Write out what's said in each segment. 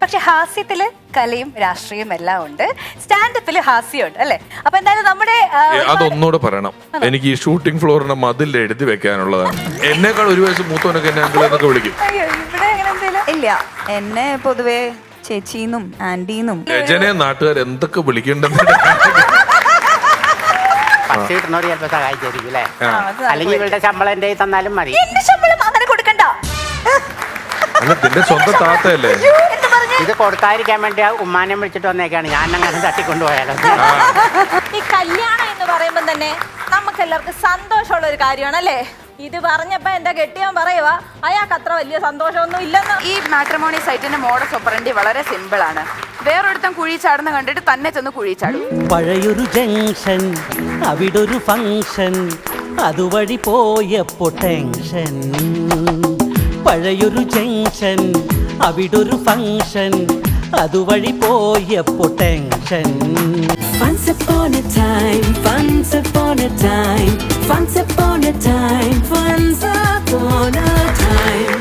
പക്ഷെ ഹാസ്യത്തില് കലയും രാഷ്ട്രീയം എല്ലാം ഉണ്ട്, സ്റ്റാൻഡപ്പില് ഹാസ്യമുണ്ട് അല്ലെ. അപ്പൊ എന്തായാലും നമ്മുടെ അതൊന്നുകൂടെ പറയണം. എനിക്ക് ഈ ഷൂട്ടിംഗ് ഫ്ലോറിന്റെ മതിൽ എഴുതി വെക്കാനുള്ളതാണ്. എന്നേക്കാൾ ഒരു വയസ്സ് മൂത്തവനൊക്കെ എന്നെ അങ്കിൾ എന്നൊക്കെ വിളിക്കും. ഇവിടെ അങ്ങനെ എന്തെങ്കിലും ഇല്ല, എന്നെ പൊതുവെ ചേച്ചീന്നും ആന്റീന്നും രചനയെ നാട്ടുകാർ എന്തൊക്കെ വിളിക്കണ്ടെന്ന് ഫസ്റ്റ് കിട്ടുന്നവർ ചിലപ്പോ സഹായിച്ചായിരിക്കും അല്ലേ? അല്ലെങ്കിൽ ഇവളുടെ ശമ്പളം എന്റെ കയ്യിൽ തന്നാലും മതി. എന്റെ ശമ്പളം അങ്ങനെ കൊടുക്കണ്ട. അല്ല, നിന്റെ സ്വന്തം താത്തയല്ലേ ഇത് കൊടുക്കാതിരിക്കാൻ വേണ്ടി ഉമ്മാനെ വിളിച്ചിട്ട് വന്നേക്കാണ്. ഞാൻ അങ്ങനെ തട്ടിക്കൊണ്ടുപോയാലോ. ഈ കല്യാണം എന്ന് പറയുമ്പോൾ തന്നെ നമുക്ക് എല്ലാവർക്കും സന്തോഷമുള്ള ഒരു കാര്യമാണ് അല്ലേ? ഇത് പറഞ്ഞപ്പോ എന്റെ കെട്ടിയവൻ പറയുവാ അയാൾക്ക് അത്ര വലിയ സന്തോഷമൊന്നും ഇല്ലെന്ന്. ഈ മാട്രിമോണി സൈറ്റിന്റെ മോഡസ് ഓപ്പറണ്ടി വളരെ സിമ്പിൾ ആണ്. വേറൊരുത്തം കുഴി ചാടുന്ന കണ്ടിട്ട് തന്നെ ചെന്ന് കുഴി ചാടും. പഴയൊരു ജംഗ്ഷൻ, അവിടൊരു ഫംഗ്ഷൻ, അതുവഴി പോയപ്പോ ടെൻഷൻ. പഴയൊരു ജംഗ്ഷൻ, അവിടൊരു ഫംഗ്ഷൻ, അതുവഴി പോയപ്പോ tension. Once upon a time, once upon a time, once upon a time, once upon a time.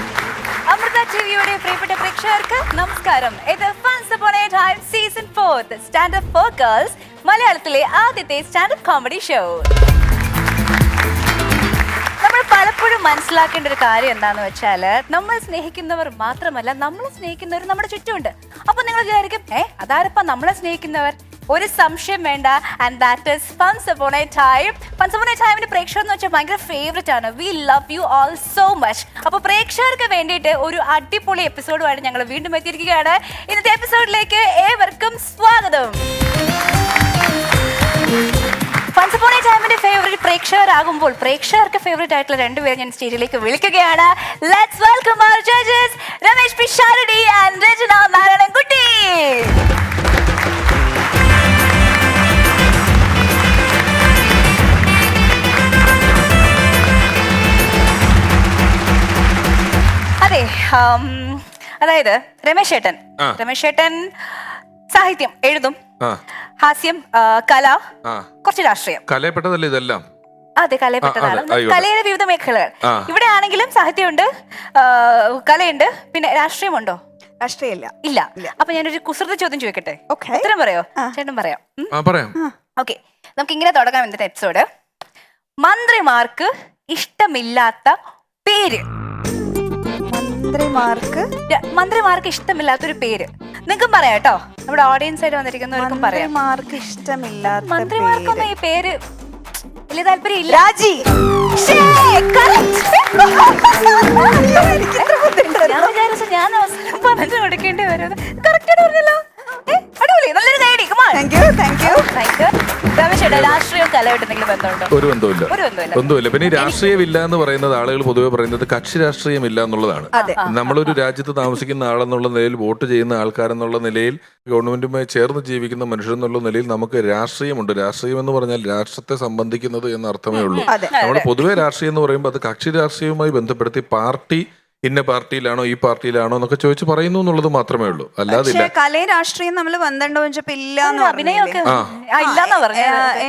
Amrita ടിവിയുടെ പ്രിയപ്പെട്ട പ്രേക്ഷകർക്ക് നമസ്കാരം. ഇത് Once Upon a Time season 4 standup four girls, മലയാളത്തിലെ ആദ്യത്തെ സ്റ്റാൻഡപ്പ് കോമഡി ഷോ. നമ്മൾ പലപ്പോഴും മനസ്സിലാക്കേണ്ട ഒരു കാര്യം എന്താന്ന് വെച്ചാല്, നമ്മൾ സ്നേഹിക്കുന്നവർ മാത്രമല്ല, നമ്മളെ സ്നേഹിക്കുന്നവർ നമ്മുടെ ചുറ്റുമുണ്ട്. അപ്പൊ നിങ്ങൾ വിചാരിക്കും, അതാരപ്പ നമ്മളെ സ്നേഹിക്കുന്നവർ? ഒരു സംശയം വേണ്ട. And that is Once Upon a Time. Once Upon a Timeന്റെ പ്രേക്ഷകർ എന്ന് വെച്ചാൽ ഭയങ്കര ഫേവറേറ്റ് ആണ്. We love you all so much. അപ്പോൾ പ്രേക്ഷകർക്ക് വേണ്ടിയിട്ട് ഒരു അടിപൊളി എപ്പിസോഡുമായിട്ട് ഞങ്ങൾ വീണ്ടും എത്തിയിരിക്കുകയാണ്. ഇന്നത്തെ എപ്പിസോഡിലേക്ക് ഏവർക്കും സ്വാഗതം. Once Upon a Timeന്റെ ഫേവറേറ്റ് പ്രേക്ഷകരാകുമ്പോൾ പ്രേക്ഷകർക്ക് ഫേവറേറ്റ് ആയിട്ടുള്ള രണ്ടുപേരെ ഞാൻ സ്റ്റേജിലേക്ക് വിളിക്കുകയാണ്. Let's welcome our judges, Ramesh Pisharody and Rachana Narayanankutty. അതെ, അതായത് രമേശ് ഏട്ടൻ സാഹിത്യം എഴുതും, ഹാസ്യം, കല, കുറച്ച് രാഷ്ട്രീയം. കലയപ്പെട്ടതല്ലേ ഇതെല്ലാം? അതെ, കലയപ്പെട്ടതാണ്. കലയുടെ വിവിധ മേഖലകൾ. ഇവിടെ ആണെങ്കിലും സാഹിത്യമുണ്ട്, കലയുണ്ട്, പിന്നെ രാഷ്ട്രീയമുണ്ടോ? രാഷ്ട്രീയമില്ല. ഇല്ല. അപ്പൊ ഞാനൊരു കുസൃത ചോദ്യം ചോദിക്കട്ടെ? ഉത്തരം പറയോ? ചേട്ടൻ പറയാം. ഓക്കെ, നമുക്ക് ഇങ്ങനെ തുടങ്ങാം ഇന്നത്തെ എപ്പിസോഡ്. മന്ത്രിമാർക്ക് ഇഷ്ടമില്ലാത്ത പേര്. മന്ത്രിമാർക്ക് ഇഷ്ടമില്ലാത്തൊരു പേര് നിങ്ങൾക്കും പറയാം കേട്ടോ. നമ്മുടെ ഓഡിയൻസ് ആയിട്ട് വന്നിരിക്കുന്നവർക്കും പറയാം. മന്ത്രിമാർക്കൊന്നും ഈ പേര് വലിയ താല്പര്യം ഇല്ല. രാജി. ഞാൻ വിചാരിച്ചു ഞാൻ അവസരം പറഞ്ഞു കൊടുക്കേണ്ടി വരുന്നത്. കറക്റ്റ് പറഞ്ഞല്ലോ. അടിപൊളി, നല്ലൊരു ഐഡിയ. രാഷ്ട്രീയവും കലയായിട്ട് എന്തെങ്കിലും ബന്ധമുണ്ടോ? ഒരു ബന്ധമില്ല. പിന്നെ രാഷ്ട്രീയമില്ല എന്ന് പറയുന്നത് ആളുകൾ പൊതുവെ പറയുന്നത് കക്ഷി രാഷ്ട്രീയം ഇല്ല എന്നുള്ളതാണ്. നമ്മളൊരു രാജ്യത്ത് താമസിക്കുന്ന ആളെന്നുള്ള നിലയിൽ, വോട്ട് ചെയ്യുന്ന ആൾക്കാരെന്നുള്ള നിലയിൽ, ഗവൺമെന്റുമായി ചേർന്ന് ജീവിക്കുന്ന മനുഷ്യരെന്നുള്ള നിലയിൽ നമുക്ക് രാഷ്ട്രീയമുണ്ട്. രാഷ്ട്രീയം എന്ന് പറഞ്ഞാൽ രാഷ്ട്രത്തെ സംബന്ധിക്കുന്നത് എന്ന അർത്ഥമേ ഉള്ളൂ. നമ്മൾ പൊതുവെ രാഷ്ട്രീയം എന്ന് പറയുമ്പോൾ അത് കക്ഷി രാഷ്ട്രീയവുമായി ബന്ധപ്പെടുത്തി പാർട്ടി ഇന്ന പാർട്ടിയിലാണോ ഈ പാർട്ടിയിലാണോ എന്നൊക്കെ ചോദിച്ച് പറയുന്നു എന്നുള്ളത് മാത്രമേ ഉള്ളൂ. അല്ലാതെ കലയും രാഷ്ട്രീയം തമ്മിൽ ബന്ധമുണ്ടോ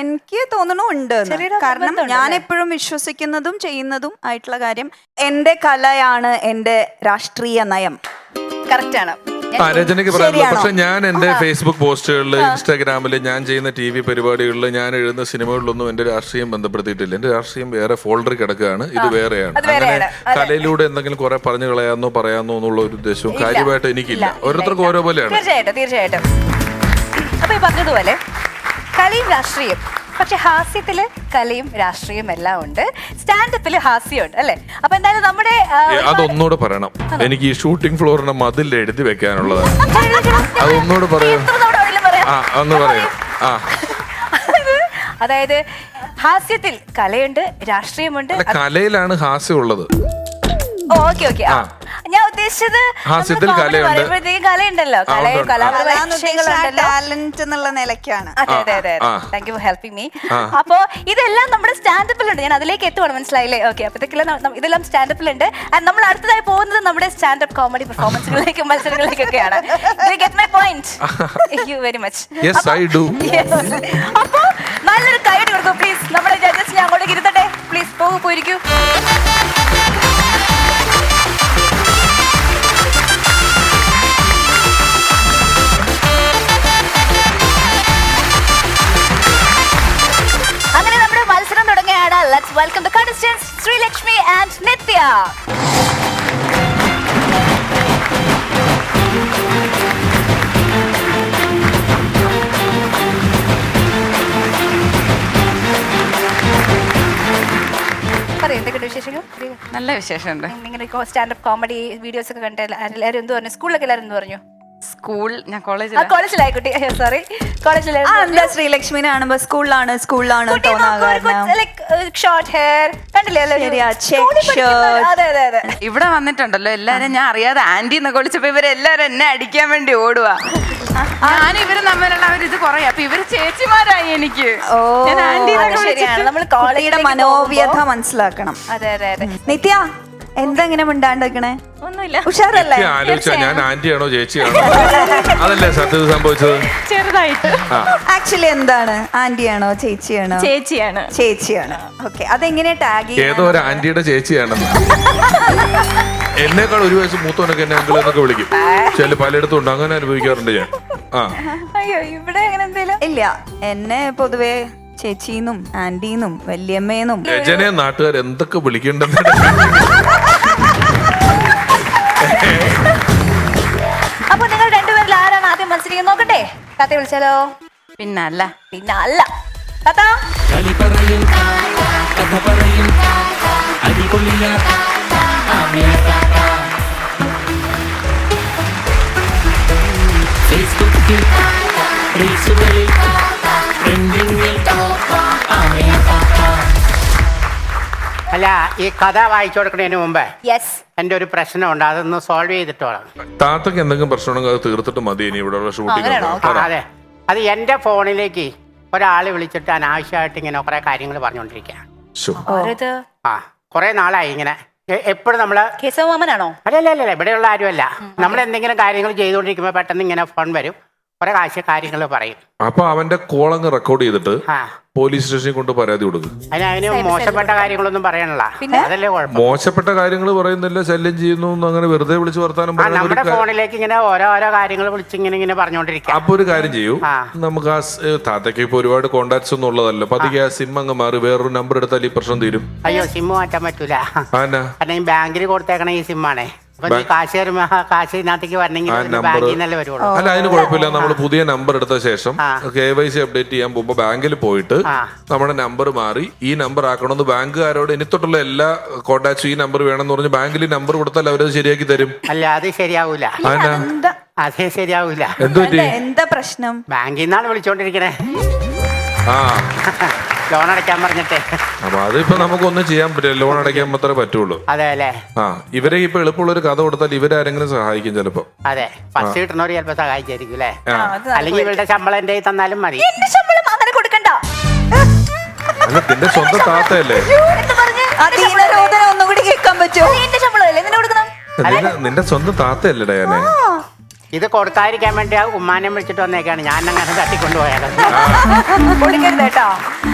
എനിക്ക് തോന്നുന്നു ഉണ്ട്. കാരണം ഞാൻ എപ്പോഴും വിശ്വസിക്കുന്നതും ചെയ്യുന്നതും ആയിട്ടുള്ള കാര്യം, എന്റെ കലയാണ് എന്റെ രാഷ്ട്രീയ നയം. കറക്റ്റ് ആണ്. രചനയ്ക്ക് പറയാനുള്ളത്. പക്ഷെ ഞാൻ എന്റെ ഫേസ്ബുക്ക് പോസ്റ്റുകളിൽ, ഇൻസ്റ്റാഗ്രാമില്, ഞാൻ ചെയ്യുന്ന TV പരിപാടികളിൽ, ഞാൻ എഴുതുന്ന സിനിമകളിലൊന്നും എന്റെ രാഷ്ട്രീയം ബന്ധപ്പെടുത്തിയിട്ടില്ല. എന്റെ രാഷ്ട്രീയം വേറെ ഫോൾഡറിൽ കിടക്കുകയാണ്, ഇത് വേറെയാണ്. അങ്ങനെ കലയിലൂടെ എന്തെങ്കിലും കുറെ പറഞ്ഞു കളയാന്നോ പറയാന്നോ എന്നുള്ള ഒരു ഉദ്ദേശവും കാര്യമായിട്ട് എനിക്കില്ല. ഓരോരുത്തർക്കും ഓരോ പോലെയാണ്. തീർച്ചയായിട്ടും. അപ്പൊ ഈ പറഞ്ഞതുപോലെ കലയും രാഷ്ട്രീയം, പക്ഷെ ഹാസ്യത്തില് കലയും രാഷ്ട്രീയം എല്ലാം ഉണ്ട്, സ്റ്റാൻഡപ്പില് ഹാസ്യമുണ്ട് അല്ലെ. അപ്പൊ എന്തായാലും നമ്മുടെ അതൊന്നുകൂടെ പറയണം. എനിക്ക് ഈ ഷൂട്ടിംഗ് ഫ്ലോറിന്റെ മതിൽ എഴുതി വെക്കാനുള്ളതാണ്. അതൊന്നുകൂടെ പറയാം. ഒന്ന് പറയാം. അതായത് ഹാസ്യത്തിൽ കലയുണ്ട്, രാഷ്ട്രീയമുണ്ട്. കലയിലാണ് ഹാസ്യം ഉള്ളത്. ഓക്കെ. ഞാൻ ഉദ്ദേശിച്ചത് ഹാസ്യത്തിൽ കലയുണ്ട്, കലയുണ്ടല്ലോ, ടാലന്റ് എന്നുള്ള നിലയ്ക്കാണ്. അതെ. Thank you for helping me. അപ്പോ ഇതെല്ലാം നമ്മുടെ സ്റ്റാൻഡപ്പിലുണ്ട്. ഞാൻ അതിലേക്ക് എത്തുവാണ്, മനസ്സിലായില്ലേ? ഓക്കെ, അപ്പോഴത്തേക്കെല്ലാം ഇതെല്ലാം സ്റ്റാൻഡപ്പിലുണ്ട്. നമ്മൾ അടുത്തതായി പോകുന്നത് നമ്മുടെ സ്റ്റാൻഡപ്പ് കോമഡി പെർഫോമൻസുകളിലേക്കും മത്സരങ്ങളിലേക്കൊക്കെയാണ്. Thank you very much. അപ്പോ നല്ലൊരു കൈയ്യടി കൊടുക്കൂ പ്ലീസ്. നമ്മുടെ ജഡ്ജസിനെ അങ്ങോട്ടേക്ക് ഇരുത്തട്ടെ പ്ലീസ്. പോയിരിക്കൂ. ശ്രീലക്ഷ്മി ആൻഡ് നിത്യ. പറയൂ, എന്തൊക്കെയുണ്ട് വിശേഷങ്ങൾ? നല്ല വിശേഷമുണ്ട്. നിങ്ങളുടെ സ്റ്റാൻഡപ്പ് കോമഡി വീഡിയോസ് ഒക്കെ കണ്ട എല്ലാവരും എന്ത് പറഞ്ഞു? സ്കൂളിലൊക്കെ എല്ലാവരും എന്ത് പറഞ്ഞു? സ്കൂൾ ഞാൻ കോളേജിലായിക്കോട്ടെ, സോറി, എന്താ ശ്രീലക്ഷ്മിനെ കാണുമ്പോ സ്കൂളിലാണ് ഷോർട്ട് ഹെയർ കണ്ടില്ലേ? ശരിയാ, check shirt. അതെ. ഇവിടെ വന്നിട്ടുണ്ടല്ലോ എല്ലാരും ഞാൻ അറിയാതെ ആന്റി എന്നൊക്കെ വിളിച്ചപ്പോ ഇവരെല്ലാരും എന്നെ അടിക്കാൻ വേണ്ടി ഓടുക. ഞാൻ ഇവര് തമ്മിലുള്ള ഇത് കുറയും, അപ്പൊ ഇവര് ചേച്ചിമാരായി എനിക്ക്. ഞാൻ ആന്റി എന്നൊക്കെ ശരിയാണ്, നമ്മൾ കോളേജിന്റെ മനോവ്യഥ മനസ്സിലാക്കണം. അതെ. നിത്യ എന്താ ഇങ്ങനെ മിണ്ടാണ്ടിരിക്കണേ? ഒന്നുമില്ല, ഉഷാറല്ലേ? ആലോചിച്ചാ ഞാൻ ആന്റിയാണോ ചേച്ചിയാണോ? അതല്ലേ സത്യത്തിൽ സംഭവിച്ചത്. ചെറുതായിട്ട് ആക്ച്വലി എന്താണ്, ആന്റിയാണോ ചേച്ചിയാണോ? ചേച്ചിയാണ്. ഓക്കെ, അതെങ്ങനെയാ ടാഗ് ഏതോ ഒരു ആന്റിയുടെ ചേച്ചിയാണെന്ന്. എന്നേക്കാൾ ഒരു വയസ്സ് മൂത്തവനൊക്കെ എന്നെ അങ്കിൾ എന്നൊക്കെ വിളിക്കും. ചില പലയിടത്തും ഉണ്ട്, അങ്ങനെ അനുഭവിക്കാറുണ്ട് ഞാൻ. അയ്യോ, ഇവിടെ അങ്ങനെ എന്തേലും ഇല്ല, എന്നെ പൊതുവെ ചേച്ചീന്നും ആന്റിന്നും വല്യമ്മേന്നും രജനെ നാട്ടുകാർ എന്തൊക്കെ വിളിക്കണ്ടെന്ന്. അപ്പൊ നിങ്ങൾ രണ്ടുപേരിൽ ആരാണ് ആദ്യം മത്സരിക്കുന്നത് നോക്കട്ടെ? കഥ വിളിച്ചാലോ? പിന്നല്ല കഥ അല്ല, ഈ കഥ വായിച്ചു കൊടുക്കുന്നതിന് മുമ്പ് യെസ്, എൻ്റെ ഒരു പ്രശ്നമുണ്ട്, അതൊന്ന് സോൾവ് ചെയ്തിട്ടോളാം. താത്തക്ക് എന്തെങ്കിലും പ്രശ്നമുണ്ടെങ്കിൽ അത് തീർത്തിട്ട് മതി ഇനി ഇവിടെ ഷൂട്ടിംഗ്. അതെ, അത് എൻ്റെ ഫോണിലേക്ക് ഒരാൾ വിളിച്ചിട്ട് അനാവശ്യമായിട്ട് ഇങ്ങനെ കുറെ കാര്യങ്ങൾ പറഞ്ഞുകൊണ്ടിരിക്കുക. കുറെ നാളായി ഇങ്ങനെ. എപ്പോഴും നമ്മള് കേശവമാമനാണോ? അല്ലല്ല, ഇവിടെയുള്ള ആരുമല്ല. നമ്മൾ എന്തെങ്കിലും കാര്യങ്ങൾ ചെയ്തുകൊണ്ടിരിക്കുമ്പോൾ പെട്ടെന്ന് ഇങ്ങനെ ഫോൺ വരും, കുറെ കാര്യങ്ങൾ പറയും. അപ്പൊ അവന്റെ കോളങ്ങ് റെക്കോർഡ് ചെയ്തിട്ട് പോലീസ് സ്റ്റേഷനിൽ കൊണ്ട് പരാതി കൊടുക്കും. അതിന് മോശപ്പെട്ട കാര്യങ്ങളൊന്നും പറയണല്ല, അതല്ലേ കുഴപ്പം. മോശപ്പെട്ട കാര്യങ്ങൾ പറയുന്നില്ല, ശല്യം ചെയ്യുന്നു അങ്ങനെ വെറുതെ വിളിച്ച് വർത്താനം നമ്മുടെ ഫോണിലേക്ക് ഇങ്ങനെ ഓരോ കാര്യങ്ങൾ വിളിച്ച് ഇങ്ങനെ പറഞ്ഞുകൊണ്ടിരിക്കും. അപ്പൊ ഒരു കാര്യം ചെയ്യൂ, നമുക്ക് ആ താത്തയ്ക്ക് ഇപ്പൊ ഒരുപാട് കോണ്ടാക്ട്സ് ഒന്നും ഉള്ളതല്ല, പതിയെ ആ സിം അങ്ങ് മാറി വേറൊരു നമ്പർ എടുത്താൽ ഈ പ്രശ്നം തീരും. അയ്യോ, സിം മാറ്റാൻ പറ്റൂല. കാരണം ഈ ബാങ്കിൽ കൊടുത്തേക്കണ ഈ സിമ്മാണേ. കാശ് ഇതിനകത്തേക്ക് വരണമെങ്കിൽ ബാങ്കിൽ നിന്നല്ലേ വരുള്ളൂ. അല്ല, അതിന് കുഴപ്പമില്ല. നമ്മൾ പുതിയ നമ്പർ എടുത്ത ശേഷം KYC അപ്ഡേറ്റ് ചെയ്യാൻ പോകുമ്പോ ബാങ്കിൽ പോയിട്ട് നമ്മുടെ നമ്പർ മാറി ഈ നമ്പർ ആക്കണമെന്ന് ബാങ്കുകാരോട് ഇനി തൊട്ടുള്ള എല്ലാ കോണ്ടാക്ട്സും ഈ നമ്പർ വേണമെന്ന് പറഞ്ഞ് ബാങ്കിൽ നമ്പർ കൊടുത്താൽ അവരത് ശരിയാക്കി തരും. അല്ല, അത് ശരിയാവൂല. അതേ ശരിയാവൂല. എന്താ പ്രശ്നം? ബാങ്കിൽ നിന്നാണ് വിളിച്ചോണ്ടിരിക്കണേ, ലോൺ അടയ്ക്കാൻ പറഞ്ഞിട്ട്. അപ്പൊ അതിപ്പോ നമുക്കൊന്നും ചെയ്യാൻ പറ്റില്ല, ലോൺ അടയ്ക്കാൻ മാത്രമേ പറ്റുള്ളൂ. അതെ അല്ലേ? ഇവരെ ഇപ്പൊ എളുപ്പമുള്ള ഒരു കഥ കൊടുത്താൽ ഇവരാരെങ്കിലും സഹായിക്കും ചിലപ്പോ. അതെ, ഫസ്റ്റ് കിട്ടുന്നവർ ചിലപ്പോ സഹായിച്ചായിരിക്കും അല്ലേ? അല്ലെങ്കിൽ ഇവരുടെ ശമ്പളം എന്റെ തന്നാലും മതി. അങ്ങനെ കൊടുക്കണ്ട. അല്ല, നിന്റെ സ്വന്തം താത്തയല്ലേ? ഒന്നുകൂടി കേൾക്കാൻ പറ്റുമോ? എന്റെ ശമ്പളമല്ലേ നിന്നെ കൊടുക്കണം? നിന്റെ സ്വന്തം താത്തയല്ലേ ഡയാനെ? ഇത് കൊടുക്കാതിരിക്കാൻ വേണ്ടി ഉമ്മാനെ വിളിച്ചിട്ട് വന്നേക്കാണ്, ഞാൻ അങ്ങനെ തട്ടിക്കൊണ്ടുപോയാലോ.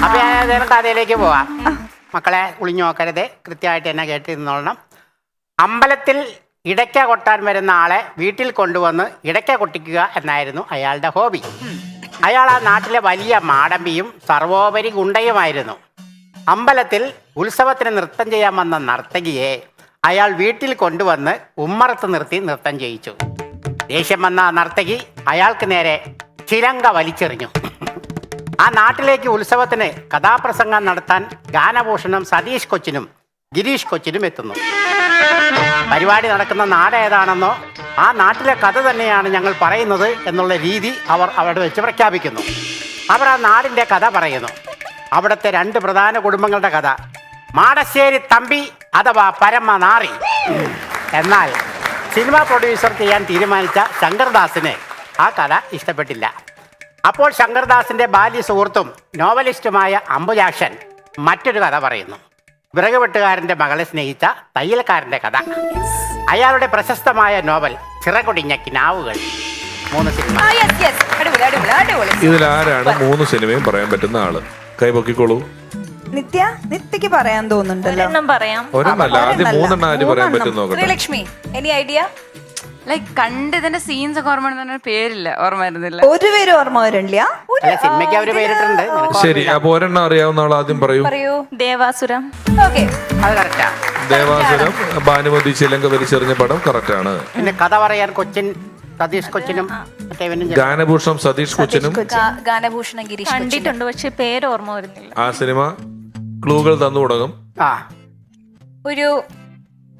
അപ്പൊ ഞാൻ ഏതെങ്കിലും കഥയിലേക്ക് പോവാം. മക്കളെ ഒളിഞ്ഞു നോക്കരുത്, കൃത്യമായിട്ട് എന്നെ കേട്ട് നിന്നോളണം. അമ്പലത്തിൽ ഇടയ്ക്ക കൊട്ടാൻ വരുന്ന ആളെ വീട്ടിൽ കൊണ്ടുവന്ന് ഇടയ്ക്ക കൊട്ടിക്കുക എന്നായിരുന്നു അയാളുടെ ഹോബി. അയാൾ ആ നാട്ടിലെ വലിയ മാടമ്പിയും സർവോപരി ഗുണ്ടയുമായിരുന്നു. അമ്പലത്തിൽ ഉത്സവത്തിന് നൃത്തം ചെയ്യാൻ വന്ന നർത്തകിയെ അയാൾ വീട്ടിൽ കൊണ്ടുവന്ന് ഉമ്മറത്ത് നിർത്തി നൃത്തം ചെയ്യിച്ചു. ദേഷ്യം വന്ന നർത്തകി അയാൾക്ക് നേരെ ചിലങ്ക വലിച്ചെറിഞ്ഞു. ആ നാട്ടിലേക്ക് ഉത്സവത്തിന് കഥാപ്രസംഗം നടത്താൻ ഗാനഭൂഷണം സതീഷ് കൊച്ചിനും ഗിരീഷ് കൊച്ചിനും എത്തുന്നു. പരിപാടി നടക്കുന്ന നാട് ഏതാണെന്നോ ആ നാട്ടിലെ കഥ തന്നെയാണ് ഞങ്ങൾ പറയുന്നത് എന്നുള്ള രീതി അവർ അവിടെ വെച്ച് പ്രഖ്യാപിക്കുന്നു. അവർ ആ നാടിൻ്റെ കഥ പറയുന്നു. അവിടുത്തെ 2 പ്രധാന കുടുംബങ്ങളുടെ കഥ. മാടശ്ശേരി തമ്പി അഥവാ പരമനാറി. എന്നാൽ സിനിമ പ്രൊഡ്യൂസർ ചെയ്യാൻ തീരുമാനിച്ച ശങ്കർദാസിന് ആ കഥ ഇഷ്ടപ്പെട്ടില്ല. അപ്പോൾ ശങ്കർദാസിൻ്റെ ബാല്യ സുഹൃത്തും നോവലിസ്റ്റുമായ അംബുജാക്ഷൻ മറ്റൊരു കഥ പറയുന്നു. വിറകുവെട്ടുകാരൻ്റെ മകളെ സ്നേഹിച്ച തയ്യൽക്കാരൻ്റെ കഥ. അയാളുടെ പ്രശസ്തമായ നോവൽ ചിറകൊടിഞ്ഞ കിനാവുകൾ. 3 സിനിമ. ഇതിലാരാണ് 3 സിനിമയും പറയാൻ പറ്റുന്ന ആള്? കൈപൊക്കിക്കോളൂ. നിത്യക്ക് പറയാൻ തോന്നുന്നുണ്ടല്ലോ. പറയാം. ഒരെണ്ണല്ല, ആദ്യം 3 എണ്ണം ആര് പറയാൻ പറ്റും നോക്കട്ടെ. Sreelakshmi, any idea? ലൈക്ക് കണ്ട് ഇതിന്റെ സീൻസ് ഒക്കെ ഓർമ്മ വരുന്ന പേരില്ല, ഓർമ്മ വരുന്നില്ല. ഒരു പേര് ഓർമ്മ വരണില്ല. അല്ല, സിനിമയ്ക്ക് അവര് പേരിട്ടുണ്ട്. ശരി, അപ്പൊ ഒരെണ്ണം അറിയാവുന്ന ആൾ ആദ്യം പറയൂ. പറയൂ. ദേവാസുരം. ഓക്കെ, അത് കറക്റ്റാ. ദേവാസുരം, ഭാനുമതി ചിലങ്ക വലിച്ചെറിഞ്ഞ പടം കറക്റ്റ് ആണ്. പിന്നെ കഥ പറയാൻ കൊച്ചിൻ സതീഷ് കൊച്ചിനും മറ്റേ ഇവനും ഗാനഭൂഷണം സതീഷ് കൊച്ചിനും ഗാനഭൂഷണം ഗിരീഷ് കൊച്ചിനും. കണ്ടിട്ടുണ്ട്, പക്ഷെ പേര് ഓർമ്മ വരുന്നില്ല. ആ സിനിമ ക്ലൂകൾ തന്നു തുടങ്ങും. ആ ഒരു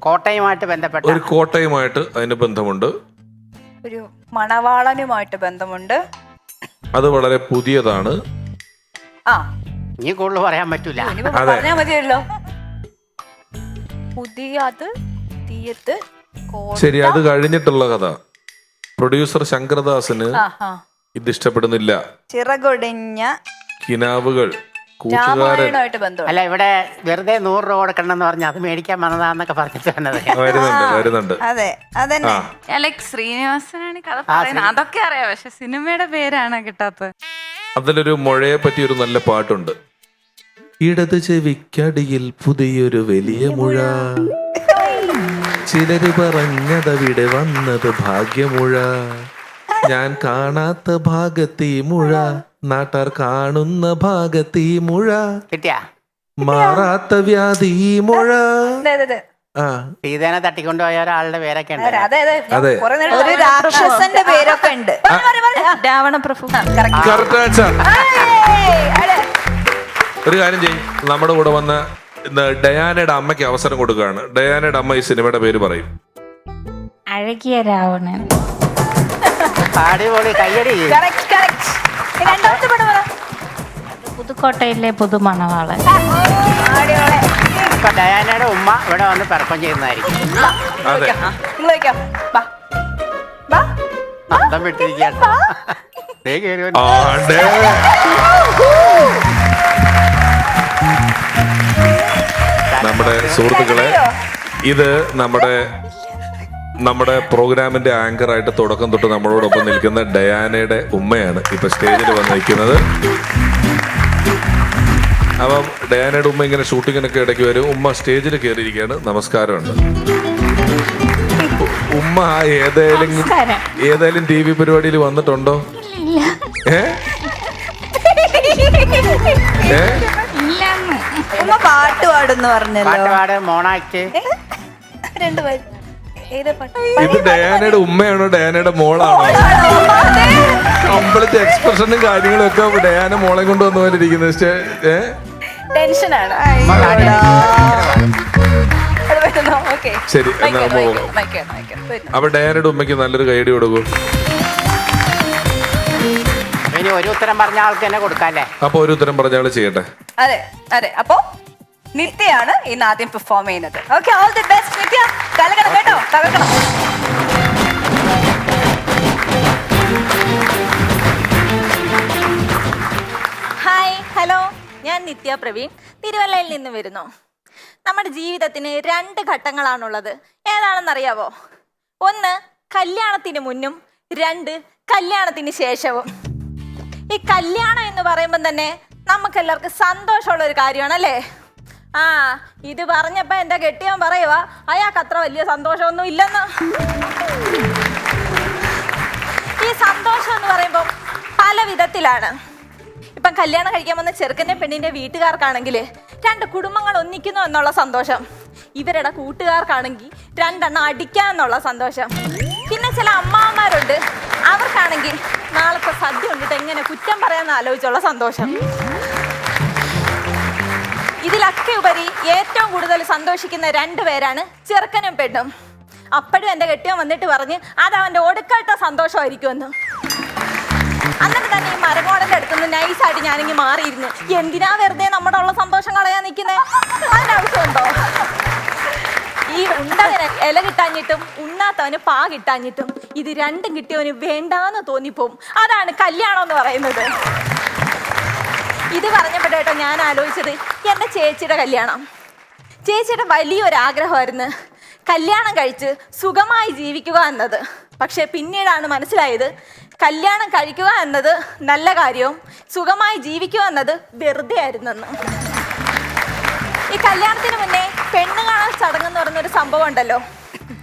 കോട്ടയുമായിട്ട് ബന്ധപ്പെട്ട ഒരു കോട്ടയുമായിട്ട് അതിന് ബന്ധമുണ്ട്. ഒരു മണവാളനുമായിട്ട് ബന്ധമുണ്ട്. അത് വളരെ പുതിയതാണ്. ആ, നീ കൂടുതൽ പറയാൻ പറ്റൂല. ഇനിയിപ്പോ അതെ. പറഞ്ഞാ മതിയല്ലോ. പുതിയ അത് തീയത്ത് കോട്ട. ശരി, അത് കഴിഞ്ഞിട്ടുള്ള കഥ. പ്രൊഡ്യൂസർ ശങ്കർദാസിന് ആ, ആ. ഇത് ഇഷ്ടപ്പെടുന്നില്ല. ചിറകൊടിഞ്ഞ കിനാവുകൾ, കൂട്ടുകാരൻ. രാമായണമായിട്ട് ബന്ധമുണ്ട്. അല്ല, ഇവിടെ വെറുതെ 100 രൂപ കൊടുക്കണമെന്ന് പറഞ്ഞ് അത് മേടിക്കാൻ വന്നതാന്നൊക്കെ പറഞ്ഞിട്ട് വന്നത്. വരുന്നുണ്ട്. അതെ അതന്നെ. ലൈക്ക് ശ്രീനിവാസനാണ് കഥ പറയുന്നത്, അതൊക്കെ അറിയാം, പക്ഷെ സിനിമയുടെ പേരാണ് കിട്ടാത്തത്. അതിലൊരു മുഴയെ പറ്റി ഒരു നല്ല പാട്ടുണ്ട്. ഇടത് ചെവിക്കടിയിൽ പുതിയൊരു വലിയ മുഴ, ചിലര് പറഞ്ഞതവിടെ വന്നത് ഭാഗ്യമുഴ, ഞാൻ കാണാത്ത ഭാഗത്തീ മുഴ, നാട്ടാർ കാണുന്ന ഭാഗത്തീ മുഴ, കിട്ടിയാ മാറാത്ത വ്യാധി മുഴ. അതെ, അതെ, അതെ. ആ, സീതേനെ തട്ടിക്കൊണ്ടുപോയ ഒരാളുടെ പേരൊക്കെ ഉണ്ട്. അതെ, അതെ. ഞാൻ അതെ. കുറേ നേരം ഒരു രാക്ഷസന്റെ പേരൊക്കെ ഉണ്ട്. രാവണപ്രഭു. correct answer. ഏയ്, അതെ. ഒരു കാര്യം ചെയ്യും, നമ്മുടെ കൂടെ വന്ന ഇന്ന് ഡയാനയുടെ അമ്മയ്ക്ക് അവസരം കൊടുക്കുകയാണ്. ഡയാനയുടെ അമ്മ ഈ സിനിമയുടെ പേര് പറയും. അഴകിയ രാവണൻ. അടിപൊളി, കയ്യടി. Correct, correct. ഇനി രണ്ടാമത്തെ പടം പറ. പുതുക്കോട്ടയിലെ പുതുമണവാളൻ. അടിപൊളി. ഇപ്പൊ ഡയാനയുടെ ഉമ്മ ഇവിടെ വന്ന് പെർഫോം ചെയ്യുന്നതായിരിക്കും. അതെ. നിങ്ങൾ വയ്ക്കാം. വാ. വാ. അന്തം വിട്ടിരിക്കുകയാണ്. ദേ കേറി വന്നു. ആണ്ടേ. നമ്മുടെ സുഹൃത്തുക്കളെ, ഇത് നമ്മുടെ പ്രോഗ്രാമിന്റെ ആങ്കറായിട്ട് തുടക്കം തൊട്ട് നമ്മളോടൊപ്പം നിൽക്കുന്ന ഡയാനയുടെ ഉമ്മയാണ് ഇപ്പൊ സ്റ്റേജിൽ വന്ന് നിൽക്കുന്നത്. അപ്പം ഡയാനയുടെ ഉമ്മ ഇങ്ങനെ ഷൂട്ടിങ്ങിനൊക്കെ ഇടയ്ക്ക് വരും. ഉമ്മ സ്റ്റേജിൽ കയറിയിരിക്കുകയാണ്. നമസ്കാരമുണ്ട്. ഉമ്മ ഏതായാലും TV പരിപാടിയിൽ വന്നിട്ടുണ്ടോ? ഏ ഉമ്മ പാട്ട് പാടുന്നു പറഞ്ഞല്ലോ. പാട്ടുപാട്, മോണാക്ട്. രണ്ടുപേരും. ഏത് പാട്ട്? ഇത് ഡയാനയുടെ ഉമ്മയാണോ ഡയാനയുടെ മോളാണോ? കംപ്ലീറ്റ് എക്സ്പ്രഷനും കാര്യങ്ങളും ഒക്കെ ഡയാന മോളെ കൊണ്ട് വന്നുകൊണ്ടിരിക്കുന്നത്. ടെൻഷനാണ്. അത് വരുന്നോ? Okay. ശരി, എന്നാ മൈക്ക്, പോകാം. മൈക്ക്, മൈക്ക്, വരുന്നു. അപ്പൊ ഡയാനയുടെ ഉമ്മയ്ക്ക് നല്ലൊരു കൈയടി കൊടുക്കൂ. ഇനി ഒരു ഉത്തരം പറഞ്ഞ ആൾക്ക് തന്നെ കൊടുക്കാല്ലേ? അപ്പൊ ഒരു ഉത്തരം പറഞ്ഞ ആള് ചെയ്യട്ടെ. അതെ, അതെ. അപ്പോ നിത്യയാണ് ഇന്ന് ആദ്യം പെർഫോം ചെയ്യുന്നത്. ഓക്കെ, ഓൾ ദി ബെസ്റ്റ് നിത്യ. കലക്കണം കേട്ടോ, തകർക്കണം. ഹായ്, ഹലോ, ഞാൻ നിത്യ പ്രവീൺ, തിരുവല്ലയിൽ നിന്ന് വരുന്നു. നമ്മുടെ ജീവിതത്തിന് 2 ഘട്ടങ്ങളാണുള്ളത്. ഏതാണെന്നറിയാവോ? 1 കല്യാണത്തിന് മുന്നും, 2 കല്യാണത്തിന് ശേഷവും. ഈ കല്യാണം എന്ന് പറയുമ്പോൾ തന്നെ നമുക്ക് എല്ലാവർക്കും സന്തോഷമുള്ള ഒരു കാര്യമാണല്ലേ? ആ, ഇത് പറഞ്ഞപ്പോ എന്റെ കെട്ടിയവൻ പറയുവാ അയാൾക്ക് അത്ര വലിയ സന്തോഷമൊന്നും ഇല്ലെന്ന്. ഈ സന്തോഷം എന്ന് പറയുമ്പോൾ പല വിധത്തിലാണ്. ഇപ്പം കല്യാണം കഴിക്കാൻ വന്ന ചെറുക്കൻ്റെ പെണ്ണിന്റെ വീട്ടുകാർക്കാണെങ്കിൽ 2 കുടുംബങ്ങൾ ഒന്നിക്കുന്നു എന്നുള്ള സന്തോഷം. ഇവരുടെ കൂട്ടുകാർക്കാണെങ്കിൽ 2 എണ്ണം അടിക്കാന്നുള്ള സന്തോഷം. പിന്നെ ചില അമ്മാവന്മാരുണ്ട്, അവർക്കാണെങ്കിൽ നാളത്തെ സദ്യ കൊണ്ടിട്ട് എങ്ങനെ കുറ്റം പറയാന്ന് ആലോചിച്ചുള്ള സന്തോഷം. ഇതിലൊക്കെ ഉപരി ഏറ്റവും കൂടുതൽ സന്തോഷിക്കുന്ന 2 പേരാണ് ചെറുക്കനും പെണ്ണും. അപ്പോഴും എൻ്റെ കെട്ടിയവൻ വന്നിട്ട് പറഞ്ഞ് അത് അവൻ്റെ ഒടുക്കത്തെ സന്തോഷമായിരിക്കുമെന്ന്. എന്നിട്ട് തന്നെ ഈ മരങ്ങോടൻ്റെ അടുത്തുനിന്ന് നൈസായിട്ട് ഞാനിങ്ങ് മാറിയിരുന്നു. എന്തിനാ വെറുതെ നമ്മുടെ ഉള്ള സന്തോഷം കളയാൻ നിൽക്കുന്നത്? അതിനാവശ്യമുണ്ടോ? ഈ ഉണ്ടവന് ഇല കിട്ടാഞ്ഞിട്ടും ഉണ്ണാത്തവന് പാ കിട്ടാഞ്ഞിട്ടും ഇത് 2 കിട്ടിയവന് വേണ്ടാന്ന് തോന്നിപ്പോവും. അതാണ് കല്യാണം എന്ന് പറയുന്നത്. ഇത് പറഞ്ഞപ്പോഴേട്ടോ ഞാൻ ആലോചിച്ചത് എൻ്റെ ചേച്ചിയുടെ കല്യാണം. ചേച്ചിയുടെ വലിയൊരാഗ്രഹമായിരുന്നു കല്യാണം കഴിച്ച് സുഖമായി ജീവിക്കുക എന്നത്. പക്ഷെ പിന്നീടാണ് മനസ്സിലായത് കല്യാണം കഴിക്കുക എന്നത് നല്ല കാര്യവും സുഖമായി ജീവിക്കുക എന്നത് വെറുതെ ആയിരുന്നെന്ന്. ഈ കല്യാണത്തിന് മുന്നേ പെണ്ണ് കാണാൻ ചടങ്ങെന്ന് പറയുന്നൊരു സംഭവം ഉണ്ടല്ലോ.